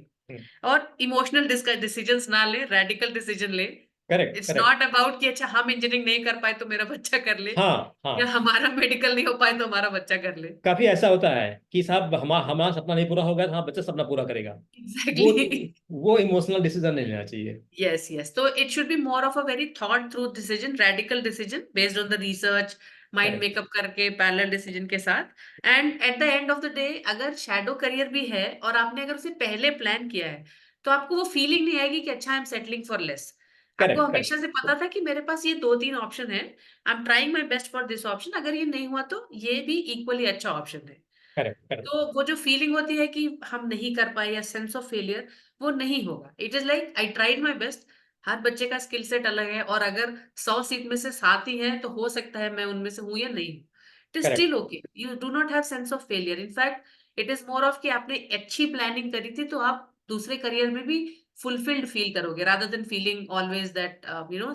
और इमोशनल डिसीजंस ना ले, रेडिकल डिसीजन ले। Correct, it's correct. Not about कि अच्छा हम इंजीनियरिंग नहीं कर पाए तो मेरा बच्चा कर ले, हाँ, या हाँ। हमारा मेडिकल नहीं हो पाए तो हमारा बच्चा कर ले। काफी ऐसा होता है कि साहब हमारा सपना नहीं पूरा होगा तो हाँ बच्चा सपना पूरा करेगा। वो एग्जैक्टली। वो इमोशनल डिसीजन नहीं लेना चाहिए। Yes, yes. So it should be more of a very thought through decision, radical decision based on the research, mind correct, makeup करके पैरेलल डिसीजन के साथ। And at the end of the day, अगर shadow career भी है और आपने अगर उसे पहले प्लान किया है, तो आपको वो फीलिंग नहीं आएगी कि अच्छा I am settling for less. आपको करेक्ट, करेक्ट, हमेशा से पता था कि मेरे पास ये 2-3 ऑप्शन है, I am trying my best for this option, अगर ये नहीं हुआ तो ये भी इक्वली अच्छा ऑप्शन है। करेक्ट, करेक्ट, तो वो जो फीलिंग होती है कि हम नहीं कर पाए या सेंस ऑफ फेलियर, वो नहीं होगा। It is like I tried my best. हर बच्चे का स्किल सेट अलग है और अगर 100 सीट में से 7 ही हैं तो हो सकता है मैं उनमें से हूं या नहीं हूं। It is correct, still okay, you do not have sense of failure. In fact it is more of कि आपने अच्छी प्लानिंग करी थी तो आप दूसरे करियर में भी फुलफिल्ड फील करोगे, rather than feeling always that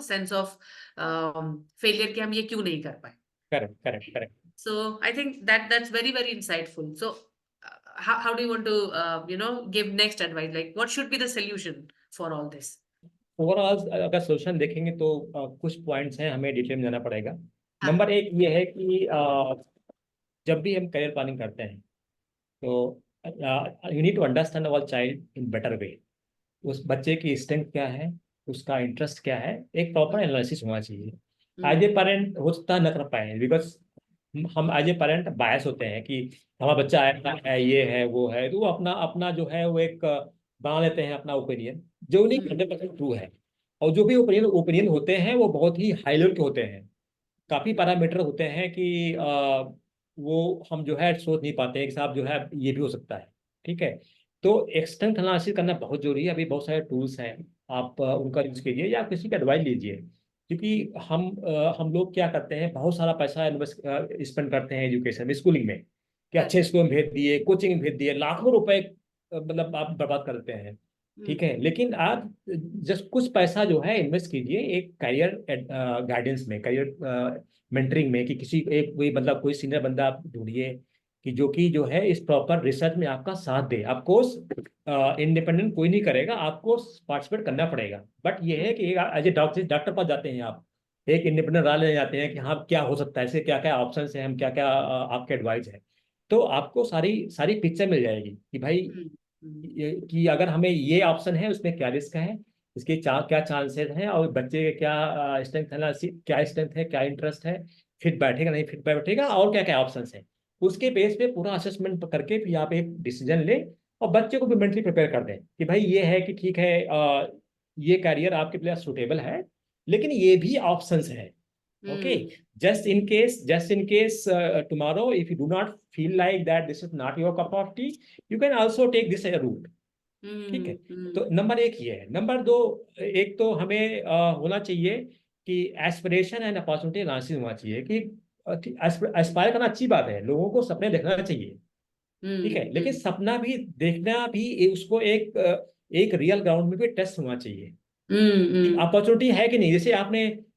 sense of failure कि हम ये क्यों नहीं कर पाए। Correct, correct, correct. So I think that that's very, very insightful. So how do you want to give next advice? Like what should be the solution for all this? Overall अगर solution देखेंगे तो कुछ points हैं हमें detail में जाना पड़ेगा। हाँ। नंबर एक ये है कि जब भी हम करियर प्लानिंग करते हैं तो you need to understand our child in better way. उस बच्चे की स्ट्रेंथ क्या है, उसका इंटरेस्ट क्या है, एक प्रॉपर एनालिसिस होना चाहिए। As a hmm. पेरेंट हो सकता है न कर पाए बिकॉज हम एज ए पेरेंट बायस होते हैं कि हमारा बच्चा है ये है वो है, तो वो अपना अपना जो है वो एक बना लेते हैं अपना ओपिनियन, जो नहीं हम्म। 100% ट्रू है। और जो भी ओपिनियन ओपिनियन होते हैं वो बहुत ही हाई लेवल के होते हैं। काफी पैरामीटर होते हैं कि वो हम जो है सोच नहीं पाते हैं कि साहब जो है ये भी हो सकता है। ठीक है। तो एक्सटेंट एनालिसिस करना बहुत जरूरी है। अभी बहुत सारे टूल्स हैं, आप उनका यूज कीजिए या किसी का एडवाइस लीजिए। क्योंकि हम लोग क्या करते हैं, बहुत सारा पैसा इन्वेस्ट स्पेंड करते हैं एजुकेशन में, स्कूलिंग में, कि अच्छे Correct. स्कूल में भेज दिए, कोचिंग में भेज दिए, लाखों रुपए मतलब आप बर्बाद कर देते हैं। ठीक हम्म। है, लेकिन आप जस्ट कुछ पैसा जो है इन्वेस्ट कीजिए एक करियर गाइडेंस में, करियर मेंटरिंग में, कि किसी एक कोई मतलब कोई सीनियर बंदा आप ढूंढिए कि जो है इस प्रॉपर रिसर्च में आपका साथ दे। आपको इंडिपेंडेंट कोई नहीं करेगा, आपको पार्टिसिपेट करना पड़ेगा। बट ये है कि एज ए डॉक्टर डॉक्टर पास जाते हैं आप, एक इंडिपेंडेंट राय लेने जाते हैं कि हाँ क्या हो सकता है, ऐसे क्या क्या ऑप्शन है, हम क्या क्या आपके एडवाइस है। तो आपको सारी सारी पिक्चर मिल जाएगी कि भाई हम्म। हम्म। कि अगर हमें ये ऑप्शन है उसमें क्या रिस्क है, इसके क्या चांसेस हैं, और बच्चे के क्या स्ट्रेंथ है, क्या स्ट्रेंथ है, क्या इंटरेस्ट है, फिट बैठेगा नहीं फिट बैठेगा, और क्या क्या ऑप्शंस हैं। उसके बेस पे पूरा असेसमेंट करके फिर आप एक डिसीजन लें और बच्चे को भी मेंटली प्रिपेयर कर दें कि भाई ये है कि ठीक है, ये कैरियर आपके लिए सूटेबल है, लेकिन ये भी ऑप्शंस है। Okay, hmm. just in case tomorrow if you do not feel like that this is not your cup of tea, you can also take this route। ठीक है। हम्म। तो नंबर एक ये है। नंबर दो, एक तो हमें होना चाहिए कि एस्पिरेशन एंड अपॉर्चुनिटी एनालिसिस होना चाहिए कि एस्पायर करना अच्छी बात है, लोगों को सपने देखना चाहिए। ठीक है, लेकिन हम्म। सपना भी देखना भी उसको एक रियल ग्राउंड में भी टेस्ट होना चाहिए कि हम्म। अपॉर्चुनिटी है कि नहीं।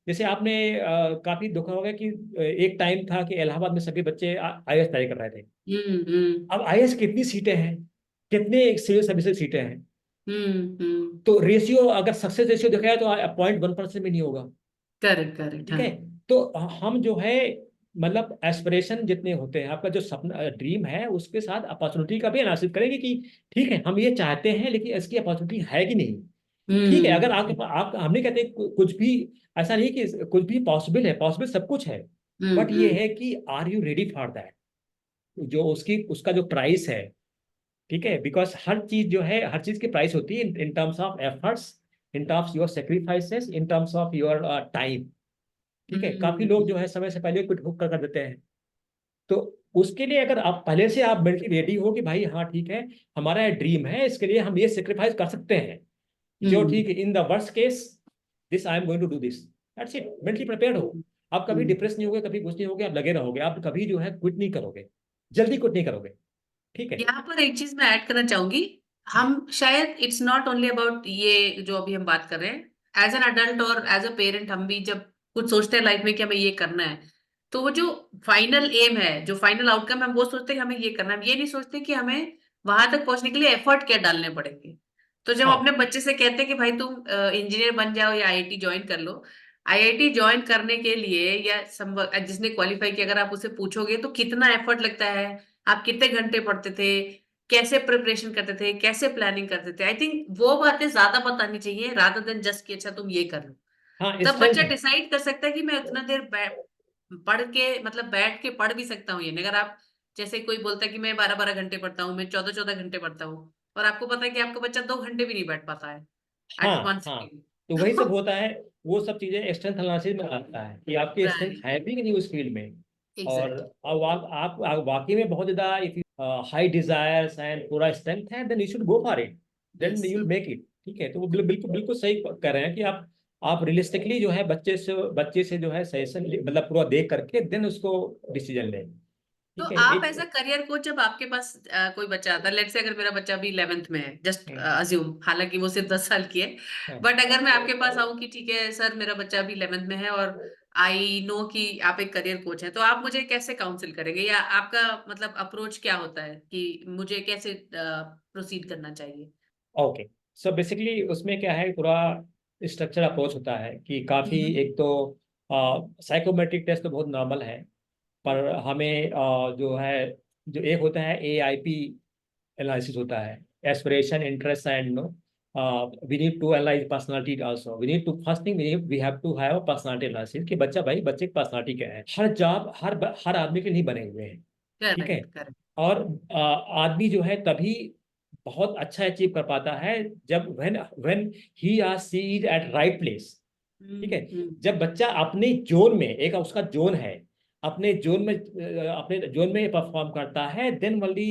जैसे आपने काफी देखा होगा कि एक टाइम था कि इलाहाबाद में सभी बच्चे आईएएस तैयारी कर रहे थे। हम्म। अब आईएएस कितनी सीटें हैं, कितने सिविल सर्विसेज सीटें हैं, हम्म। तो रेशियो अगर सक्सेस रेशियो देखा जाए तो 0.1% भी नहीं होगा। करेक्ट, करेक्ट, ठीक हाँ। है। तो हम जो है मतलब एस्पिरेशन जितने होते हैं, आपका जो सपना ड्रीम है उसके साथ अपॉर्चुनिटी का भी एनालिसिस करेंगे कि ठीक है हम ये चाहते हैं लेकिन इसकी अपॉर्चुनिटी है कि नहीं। ठीक है, अगर हम्म। आप हम नहीं कहते कुछ भी ऐसा नहीं कि कुछ भी पॉसिबल है, पॉसिबल सब कुछ है। बट ये हम्म। है कि are you ready for that, जो उसका जो प्राइस है। ठीक है, बिकॉज हर चीज जो है, हर चीज की प्राइस होती है इन terms of efforts, in terms your sacrifices, in terms of your time. ठीक है, काफी लोग हम्म। जो है समय से पहले क्विट कर देते हैं। तो उसके लिए अगर आप पहले से आप मेंटली रेडी हो कि भाई हाँ ठीक है, हमारा ड्रीम है, इसके लिए हम ये सेक्रीफाइस कर सकते हैं, जो ठीक है, in the worst case this I am going to do this, that's it, mentally prepared हो। आप कभी हम्म। डिप्रेस नहीं होगे, कभी कुछ नहीं होगे, आप लगे रहोगे, आप कभी जो है क्विट नहीं करोगे, जल्दी क्विट नहीं करोगे। ठीक है। यहाँ पर एक चीज मैं ऐड करना चाहूंगी। हम शायद इट्स नॉट ओनली अबाउट ये जो अभी हम बात कर रहे हैं, एज एन अडल्ट और एज अ पेरेंट हम भी जब कुछ सोचते हैं लाइफ में कि हमें ये करना है, तो वो जो फाइनल एम है, जो फाइनल आउटकम है, वो सोचते हैं कि हमें ये करना है। हम ये नहीं सोचते कि हमें वहां तक पहुंचने के लिए एफर्ट क्या डालने पड़ेंगे। तो जब हम हाँ अपने बच्चे से कहते हैं कि भाई तुम इंजीनियर बन जाओ या आईआईटी ज्वाइन कर लो, आईआईटी ज्वाइन करने के लिए या जिसने क्वालिफाई किया, अगर आप उसे पूछोगे तो कितना एफर्ट लगता है, आप कितने घंटे पढ़ते थे, कैसे प्रिपरेशन करते थे, कैसे प्लानिंग करते थे, आई थिंक वो बातें ज्यादा बतानी चाहिए रादर देन जस्ट कि अच्छा तुम ये कर लो। हाँ तब स्ट्रेंथ बच्चा है। डिसाइड कर सकता है कि मैं उतना देर पढ़ के, मतलब बैठ के पढ़ भी सकता हूँ। ये नहीं, अगर आप जैसे कोई बोलता है कि मैं 12-12 घंटे पढ़ता हूँ, मैं 14-14 घंटे पढ़ता हूँ, और आपको पता है कि आपका बच्चा 2 घंटे भी नहीं बैठ पाता है एट हाँ वन हाँ, सिटिंग। तो वही सब होता है, वो सब चीजें स्ट्रेंथ एनालिसिस में आता है कि आपकी स्ट्रेंथ राइट। है भी कि नहीं उस फील्ड में। और एग्जैक्टली। अब आप वाकई में बहुत ज्यादा, if you high desires and पूरा स्ट्रेंथ है, then you should go for it, then yes. You will make it. ठीक है, तो वो बिल्कुल बिल्कुल सही कर रहे हैं कि आप रियलिस्टिकली जो है बच्चे से जो है सजेशन मतलब पूरा देख करके देन उसको डिसीजन लें। तो ठीक है। आप एक ऐसा करियर कोच, जब आपके पास कोई बच्चा आता है, लेट्स से अगर मेरा बच्चा अभी 11th में है, जस्ट हम्म, अज्यूम, हालांकि वो सिर्फ 10 साल की है, हाँ, बट अगर मैं आपके पास आऊं कि ठीक है सर मेरा बच्चा अभी 11th में है और आई नो कि आप एक करियर कोच हैं, तो आप मुझे कैसे काउंसिल करेंगे, या आपका मतलब अप्रोच क्या होता है कि मुझे कैसे प्रोसीड करना चाहिए? ओके। सो बेसिकली उसमें क्या है, पूरा स्ट्रक्चर अप्रोच होता है कि काफ़ी, हम्म। एक तो साइकोमेट्रिक टेस्ट तो बहुत नॉर्मल है, पर हमें जो है, जो एक होता है AIP एनालिसिस होता है, aspiration interest and no, we need to analyze personality also, we need to first thing we have to have personality analysis कि बच्चा, भाई बच्चे की पर्सनालिटी क्या है। हर जॉब हर आदमी के लिए नहीं बने हुए हैं। ठीक है। Correct, correct. और आदमी जो है तभी बहुत अच्छा अचीव कर पाता है जब when he or she is at right place. ठीक है। हम्म। जब बच्चा अपने जोन में, एक उसका जोन है, अपने जोन में परफॉर्म करता है, then only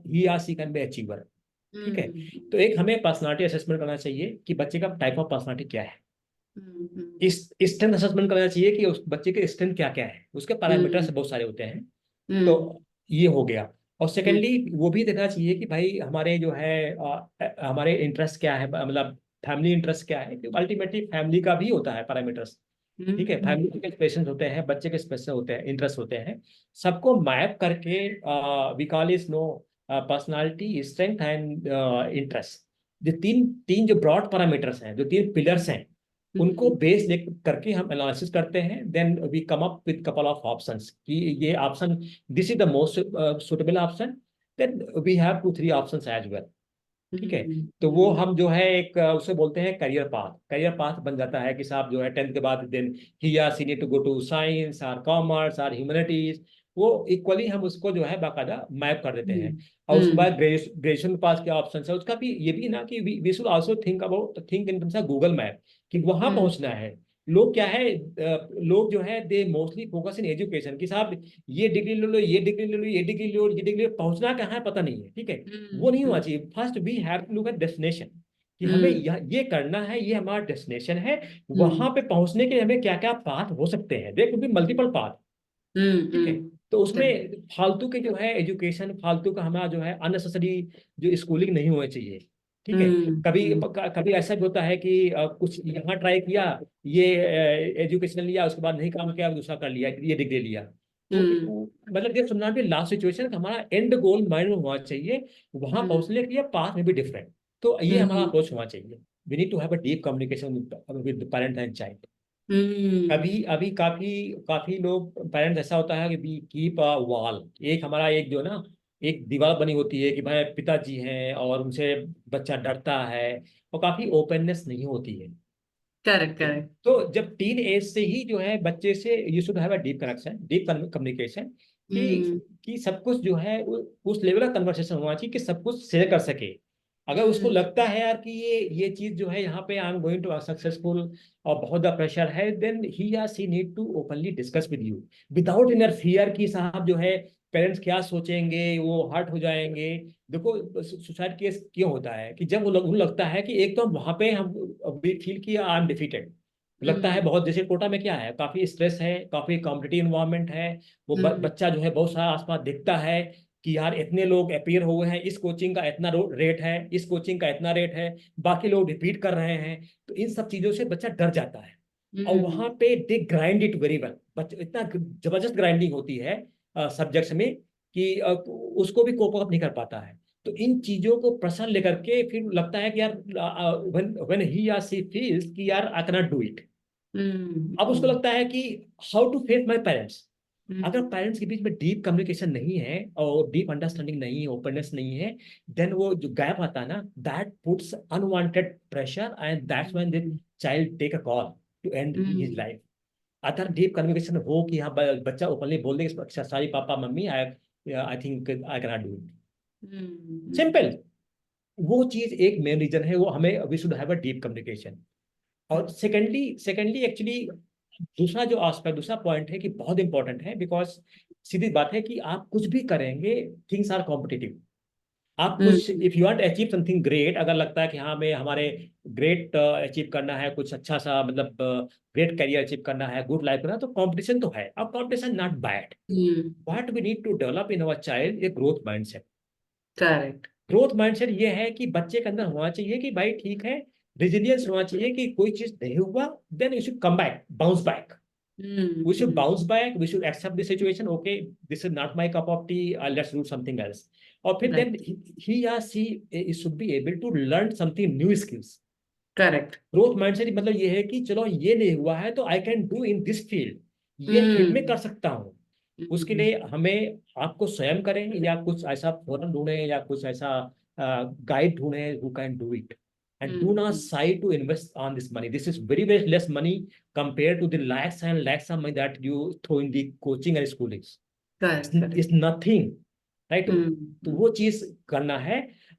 he or C can be achiever. ठीक है। हम्म। तो एक हमें पर्सनालिटी असेसमेंट करना चाहिए कि बच्चे का टाइप ऑफ पर्सनालिटी क्या है। हम्म। इस स्ट्रेंथ असेसमेंट करना चाहिए कि उस बच्चे के स्ट्रेंथ क्या क्या है, उसके पैरामीटर्स हम्म। बहुत सारे होते हैं। तो हम्म। ये हो गया। और हम्म। सेकेंडली वो भी देखना चाहिए कि भाई हमारे जो है हमारे इंटरेस्ट क्या है, मतलब फैमिली इंटरेस्ट क्या है, क्योंकि अल्टीमेटली फैमिली का भी होता है पैरामीटर्स। ठीक है, हम्म। फैमिली के एक्सप्रेशन होते हैं, बच्चे के एक्सप्रेशन होते हैं, इंटरेस्ट होते हैं, सबको मैप करके we call is no personality strength and interest. जो तीन तीन जो ब्रॉड पैरामीटर्स हैं, जो तीन पिलर्स हैं, उनको हम्म। बेस देख करके हम एनालिसिस करते हैं, then we come up with couple of options कि ये option, this is the most suitable option, then we have 2-3 options as well. ठीक है। हम्म। तो वो हम्म। हम जो है एक उसे बोलते हैं करियर पाथ बन जाता है कि साहब जो है 10th के बाद देन ही या she need to go to science और कॉमर्स और ह्यूमैनिटीज, वो इक्वली हम उसको जो है बाकायदा मैप कर देते हैं। और उसके बाद हम्म। ग्रेजुएशन पास क्या ऑप्शन है उसका भी, ये भी ना कि we should also think in terms of Google map कि वहां हम्म। पहुंचना है। लोग क्या है, लोग जो है they mostly focus in education कि साहब ये डिग्री ले लो, ये डिग्री ले लो, ये डिग्री ले लो, ये डिग्री, पहुंचना कहाँ है पता नहीं है। ठीक है। वो नहीं होना हम्म। चाहिए। First we have to look at destination कि हमें हम्म। ये करना है, ये हमारा डेस्टिनेशन है। हम्म। वहां पे पहुंचने के लिए हमें क्या क्या पाथ हो सकते हैं, there could be multiple path. ठीक है। हम्म। तो करेक्ट। उसमें फालतू के जो है एजुकेशन, फालतू का हमारा जो है अननेसेसरी जो स्कूलिंग नहीं होनी चाहिए। ठीक है। हम्म। कभी हम्म। कभी ऐसा भी होता है कि कुछ यहाँ ट्राई किया, ये एजुकेशन लिया, उसके बाद नहीं काम किया, दूसरा कर लिया, ये डिग्री लिया। तो हम्म। मतलब ये सुनना भी लास्ट सिचुएशन, हमारा एंड गोल माइंड में होना चाहिए, वहां हम्म। पहुंचने के लिए पाथ में भी डिफरेंट। तो ये हमारा हम्म। अप्रोच होना चाहिए। We need to have a deep communication with parent and child. Hmm. अभी अभी काफी काफी लोग पेरेंट्स, ऐसा होता है कि वी कीप अ वॉल, एक हमारा एक जो ना एक दीवार बनी होती है कि भाई पिताजी हैं और उनसे बच्चा डरता है, और काफी ओपननेस नहीं होती है। Correct, correct. तो जब टीन एज से ही जो है बच्चे से you should have a deep connection, deep communication hmm. कि सब कुछ जो है उस लेवल का कन्वर्सेशन होना चाहिए कि सब कुछ शेयर कर सके। अगर उसको हम्म। लगता है यार कि ये चीज जो है यहाँ पे I am going to successful और बहुत ज़्यादा प्रेशर है, देन ही या she need to openly discuss with you without inner fear कि साहब जो है पेरेंट्स क्या सोचेंगे, वो हर्ट हो जाएंगे। देखो सुसाइड केस क्यों होता है कि जब उन्हें लगता है कि एक तो वहां पे हम फील किया आई एम डिफीटेड, लगता है हम्म बहुत, जैसे कोटा में क्या है, काफी स्ट्रेस है, काफी कॉम्पिटिटिव इन्वायरमेंट है। वो हम्म बच्चा जो है बहुत सारा आसपास दिखता है कि यार इतने लोग अपीयर हुए हैं, इस कोचिंग का इतना रेट है, इस कोचिंग का इतना रेट है, बाकी लोग रिपीट कर रहे हैं, तो इन सब चीजों से बच्चा डर जाता है। और हम्म वहां पे दे ग्राइंड इट वेरी वेल, बच्चा इतना जबरदस्त ग्राइंडिंग होती है सब्जेक्ट्स में कि उसको भी कोप अप नहीं कर पाता है। तो इन चीजों को प्रश्न लेकर के फिर लगता है कि यार व्हेन व्हेन ही या सी फील्स कि यार आई कैनॉट डू इट, अब उसको हम्म लगता है कि how to face my parents. अगर हम्म पेरेंट्स के बीच में डीप कम्युनिकेशन नहीं है और डीप अंडरस्टैंडिंग नहीं है, ओपननेस नहीं है, देन वो जो गैप आता है ना, that puts unwanted pressure and that's when the child take a call to end his hmm life. अगर डीप कन्वर्सेशन हो कि हाँ बच्चा ओपनली बोल दे अच्छा सॉरी पापा मम्मी, I I think I can not do it, hmm simple. वो चीज एक मेन रीजन है, वो हमें we should have a deep communication. और सेकेंडली एक्चुअली दूसरा जो आस्पेक्ट, दूसरा पॉइंट है कि बहुत इंपॉर्टेंट है, बिकॉज सीधी बात है कि आप कुछ भी करेंगे, थिंग्स आर कॉम्पिटिटिव। आप कुछ hmm if you want achieve something great, अगर लगता है कि हाँ हमें हमारे ग्रेट अचीव करना है, कुछ अच्छा सा मतलब ग्रेट करियर अचीव करना है, गुड लाइफ करना है, तो कंपटीशन तो है। अब competition not bad, what we need to develop in our child a growth mindset. Correct growth mindset ये है कि बच्चे के अंदर होना चाहिए कि भाई ठीक है, रेजिलियंस होना चाहिए कि कोई चीज नहीं हुआ, then you should come back, bounce back, we should hmm bounce back, we should accept the situation, okay, this is not my cup of tea, let's do something else। और फिर then right he or she should be able to learn something new skills। Correct growth mindset मतलब ये है कि चलो ये नहीं हुआ है तो I can do in this field, ये फील्ड में हम्म कर सकता हूँ। उसके हम्म लिए हमें आपको स्वयं करें या कुछ ऐसा फोरम ढूंढे या कुछ ऐसा गाइड ढूंढे who can do it, and do not hmm shy to invest on this money, this is very very less money compare to the lakhs and lakhs of money that you throw in the coaching and schooling, correct correct it's nothing, right? तो हम्म वो चीज करना है।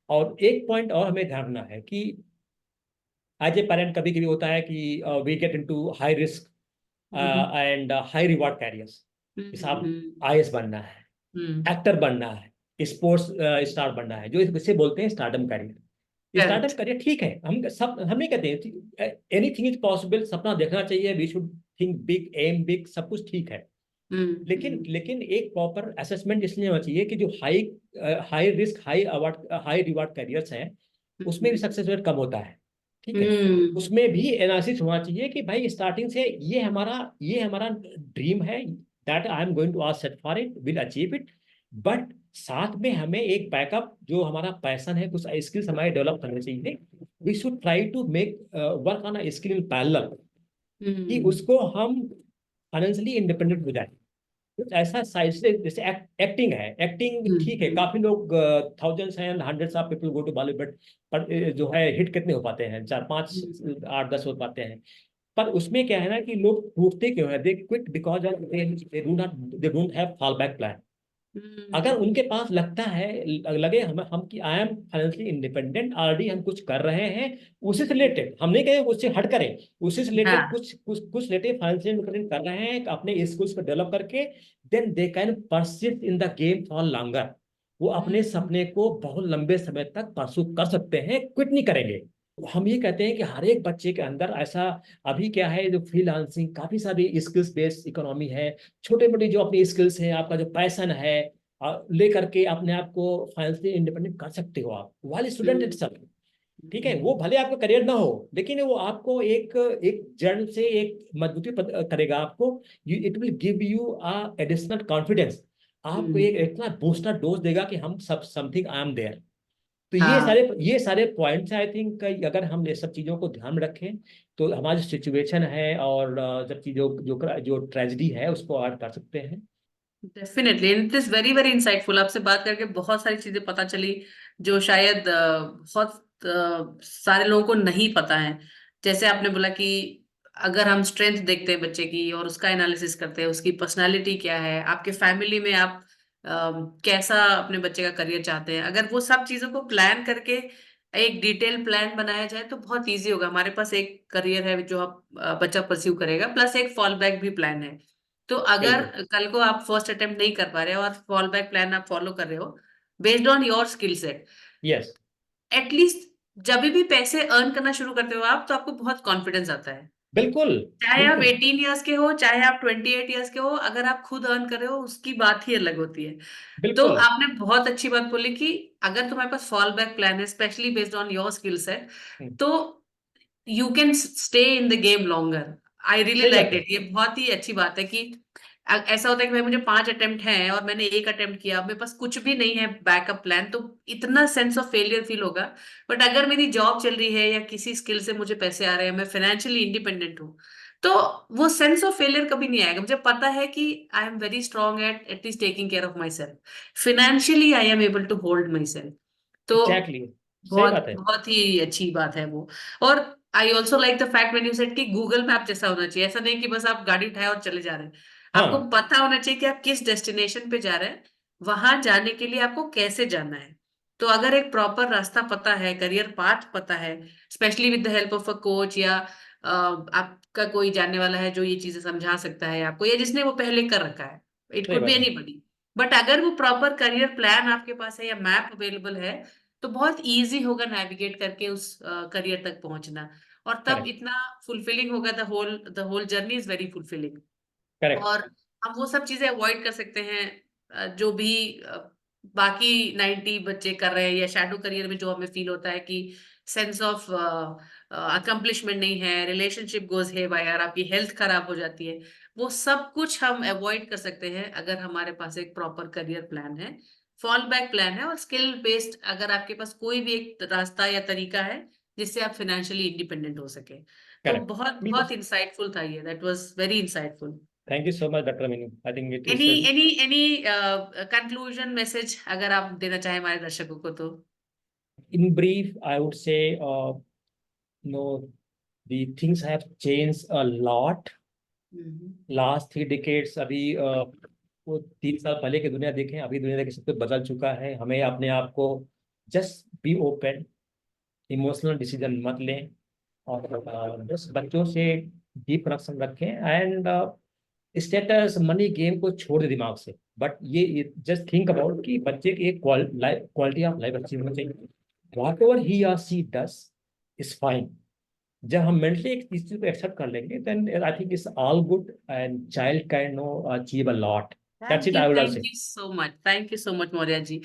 और एक point और हमें ध्यान रखना है कि एज ए पेरेंट कभी कभी होता है कि we get into high risk hmm and high reward careers. जैसे आप हम्म आईएएस बनना है, एक्टर बनना है, स्पोर्ट्स स्टार बनना है, जो इसे बोलते हैं stardom career. Stardom correct career ठीक है, हम नहीं कहते एनीथिंग इज पॉसिबल, सपना देखना चाहिए, we should think big, aim big, सब कुछ ठीक है। लेकिन हम्म लेकिन एक प्रॉपर असेसमेंट इसलिए होना चाहिए कि जो high high risk high award high reward careers हैं, उसमें भी हम्म सक्सेस रेट कम होता है, ठीक है। हम्म उसमें भी एनालिसिस होना चाहिए कि भाई स्टार्टिंग से ये हमारा ड्रीम है, that I am going to ask set for it, will achieve it, but साथ में हमें एक बैकअप जो हमारा पैशन है, कुछ स्किल्स हमारे डेवलप करने चाहिए। We should try to make work on a skill in parallel, कि हम्म उसको हम फाइनेंशियली इंडिपेंडेंट हो जाए। कुछ ऐसा साइड से, जैसे एक्टिंग है, एक्टिंग ठीक है, हम्म काफी लोग thousands and hundreds of people go to Bollywood, पर जो है हिट कितने हो पाते हैं, चार पांच आठ दस हो पाते हैं। पर उसमें क्या है ना कि लोग टूटते क्यों है, they quit because they don't have fall back plan. अगर हम्म उनके पास लगता है, लगे हम कि I am financially independent, already हम कुछ कर रहे हैं उसी से रिलेटेड, हम नहीं कहें उससे हट करें, उसी से रिलेटेड हाँ कुछ रिलेटेड फाइनेंशियल इंडिपेंडेंट कर रहे हैं अपने स्किल्स को डेवलप करके, then they can persist in the game for longer. वो अपने हम्म सपने को बहुत लंबे समय तक परसू कर सकते हैं, क्विट नहीं करेंगे। हम ये कहते हैं कि हर एक बच्चे के अंदर ऐसा, अभी क्या है, जो फ्रीलांसिंग काफी सारी स्किल्स बेस्ड इकोनॉमी है, छोटे मोटे जो अपनी स्किल्स है, आपका जो पैशन है, लेकर के अपने आप को फाइनेंशियली इंडिपेंडेंट कर सकते हो आप वाले स्टूडेंट हम्म इटसेल्फ। ठीक है, वो भले आपका करियर ना हो, लेकिन वो आपको एक एक जड़ से एक मजबूती करेगा आपको, it will give you a additional confidence, आपको हम्म एक इतना बूस्टर डोज देगा कि हम सब समथिंग आई एम देयर। तो हाँ ये सारे पॉइंट्स आई थिंक, अगर हम ये सब चीजों को ध्यान में रखें तो हमारी सिचुएशन है और सब चीजों जो जो ट्रेजिडी है उसको अवॉइड कर सकते हैं। Definitely, it is very very insightful. आपसे बात करके बहुत सारी चीजें पता चली जो शायद बहुत सारे लोगों को नहीं पता है। जैसे आपने बोला कि अगर हम स्ट्रेंथ देखते हैं बच्चे की और उसका एनालिसिस करते हैं, उसकी पर्सनालिटी क्या है, आपके फैमिली में आप कैसा अपने बच्चे का करियर चाहते हैं, अगर वो सब चीजों को प्लान करके एक डिटेल प्लान बनाया जाए तो बहुत इजी होगा। हमारे पास एक करियर है जो आप बच्चा परस्यू करेगा, प्लस एक फॉल बैक भी प्लान है। तो अगर बिल्कुल। कल को आप फर्स्ट अटेम्प्ट नहीं कर पा रहे हो और फॉल बैक प्लान आप फॉलो कर रहे हो based on your skill set, yes. At least जब भी पैसे अर्न करना शुरू करते हो आप, तो आपको बहुत कॉन्फिडेंस आता है। बिल्कुल। चाहे आप बिल्कुल। 18 ईयर्स के हो, चाहे आप 28 ईयर्स के हो, अगर आप खुद अर्न कर रहे हो उसकी बात ही अलग होती है। तो बिल्कुल। आपने बहुत अच्छी बात बोली कि अगर तुम्हारे पास फॉल बैक प्लान है, specially based on your skill set, hmm, तो you can stay in the game longer. I really सही बात लाइक है। इट। ये बहुत ही अच्छी बात है कि ऐसा होता है कि भाई मुझे 5 अटेम्प्ट हैं और मैंने एक अटेम्प्ट किया, मेरे पास कुछ भी नहीं है बैकअप प्लान, तो इतना सेंस ऑफ फेलियर फील होगा। बट अगर मेरी जॉब चल रही है या किसी स्किल से मुझे पैसे आ रहे हैं, मैं फाइनेंशियली इंडिपेंडेंट हूँ, तो वो सेंस ऑफ फेलियर कभी नहीं आएगा। मुझे पता है कि I am very strong at least taking care of myself, financially I am able to hold myself. तो एग्जैक्टली। सही बहुत बात है। बहुत ही अच्छी बात है वो। और I also like the fact when you said कि गूगल मैप जैसा होना चाहिए। ऐसा नहीं कि बस आप गाड़ी उठाए और चले जा रहे हैं, आपको हाँ। पता होना चाहिए कि आप किस डेस्टिनेशन पे जा रहे हैं, वहां जाने के लिए आपको कैसे जाना है। तो अगर एक प्रॉपर रास्ता पता है, करियर पाथ पता है, specially with the help of a coach, या आपका कोई जानने वाला है जो ये चीजें समझा सकता है आपको, या जिसने वो पहले कर रखा है, इट सही कुड बी बात है। एनीबॉडी। बट अगर वो प्रॉपर करियर प्लान आपके पास है या मैप अवेलेबल है, तो बहुत इजी होगा नेविगेट करके उस करियर तक पहुंचना। और तब करेक्ट। इतना फुलफिलिंग होगा, the whole journey is very fulfilling. Correct. और हम वो सब चीजें अवॉइड कर सकते हैं जो भी बाकी 90 बच्चे कर रहे हैं, या शैडो करियर में जो हमें फील होता है कि सेंस ऑफ अकम्पलिशमेंट नहीं है, रिलेशनशिप गोज है यार, आपकी हेल्थ खराब हो जाती है। वो सब कुछ हम अवॉइड कर सकते हैं अगर हमारे पास एक प्रॉपर करियर प्लान है, फॉल बैक प्लान है, और स्किल बेस्ड अगर आपके पास कोई भी एक रास्ता या तरीका है जिससे आप फाइनेंशियली इंडिपेंडेंट हो सके। तो करेक्ट। बहुत बिल्कुल। बहुत इंसाइटफुल था ये, that was very insightful. Thank you so much doctor Meenu, I think it any is. Any conclusion message अगर आप देना चाहें हमारे दर्शकों को तो? In brief, I would say, the things have changed a lot. Hmm. Last 3 decades, अभी वो 3 साल पहले की दुनिया देखें, अभी दुनिया देखें, सब कुछ बदल चुका है। हमें अपने आप को just be open, emotional decision मत लें, और बस बच्चों से डीप कनेक्शन रखें, एंड स्टेटस मनी गेम को छोड़ दे दिमाग से। बट ये जस्ट थिंक अबाउट कि बच्चे की एक क्वालिटी ऑफ लाइफ अच्छी होनी चाहिए। वॉट एवर ही और सी डस इज फाइन। जब हम मेंटली एक इस चीज को एक्सेप्ट कर लेंगे, then I think it's all good, and child can no achieve a lot. That's it, I will thank say. You so much, thank you so much Maurya ji.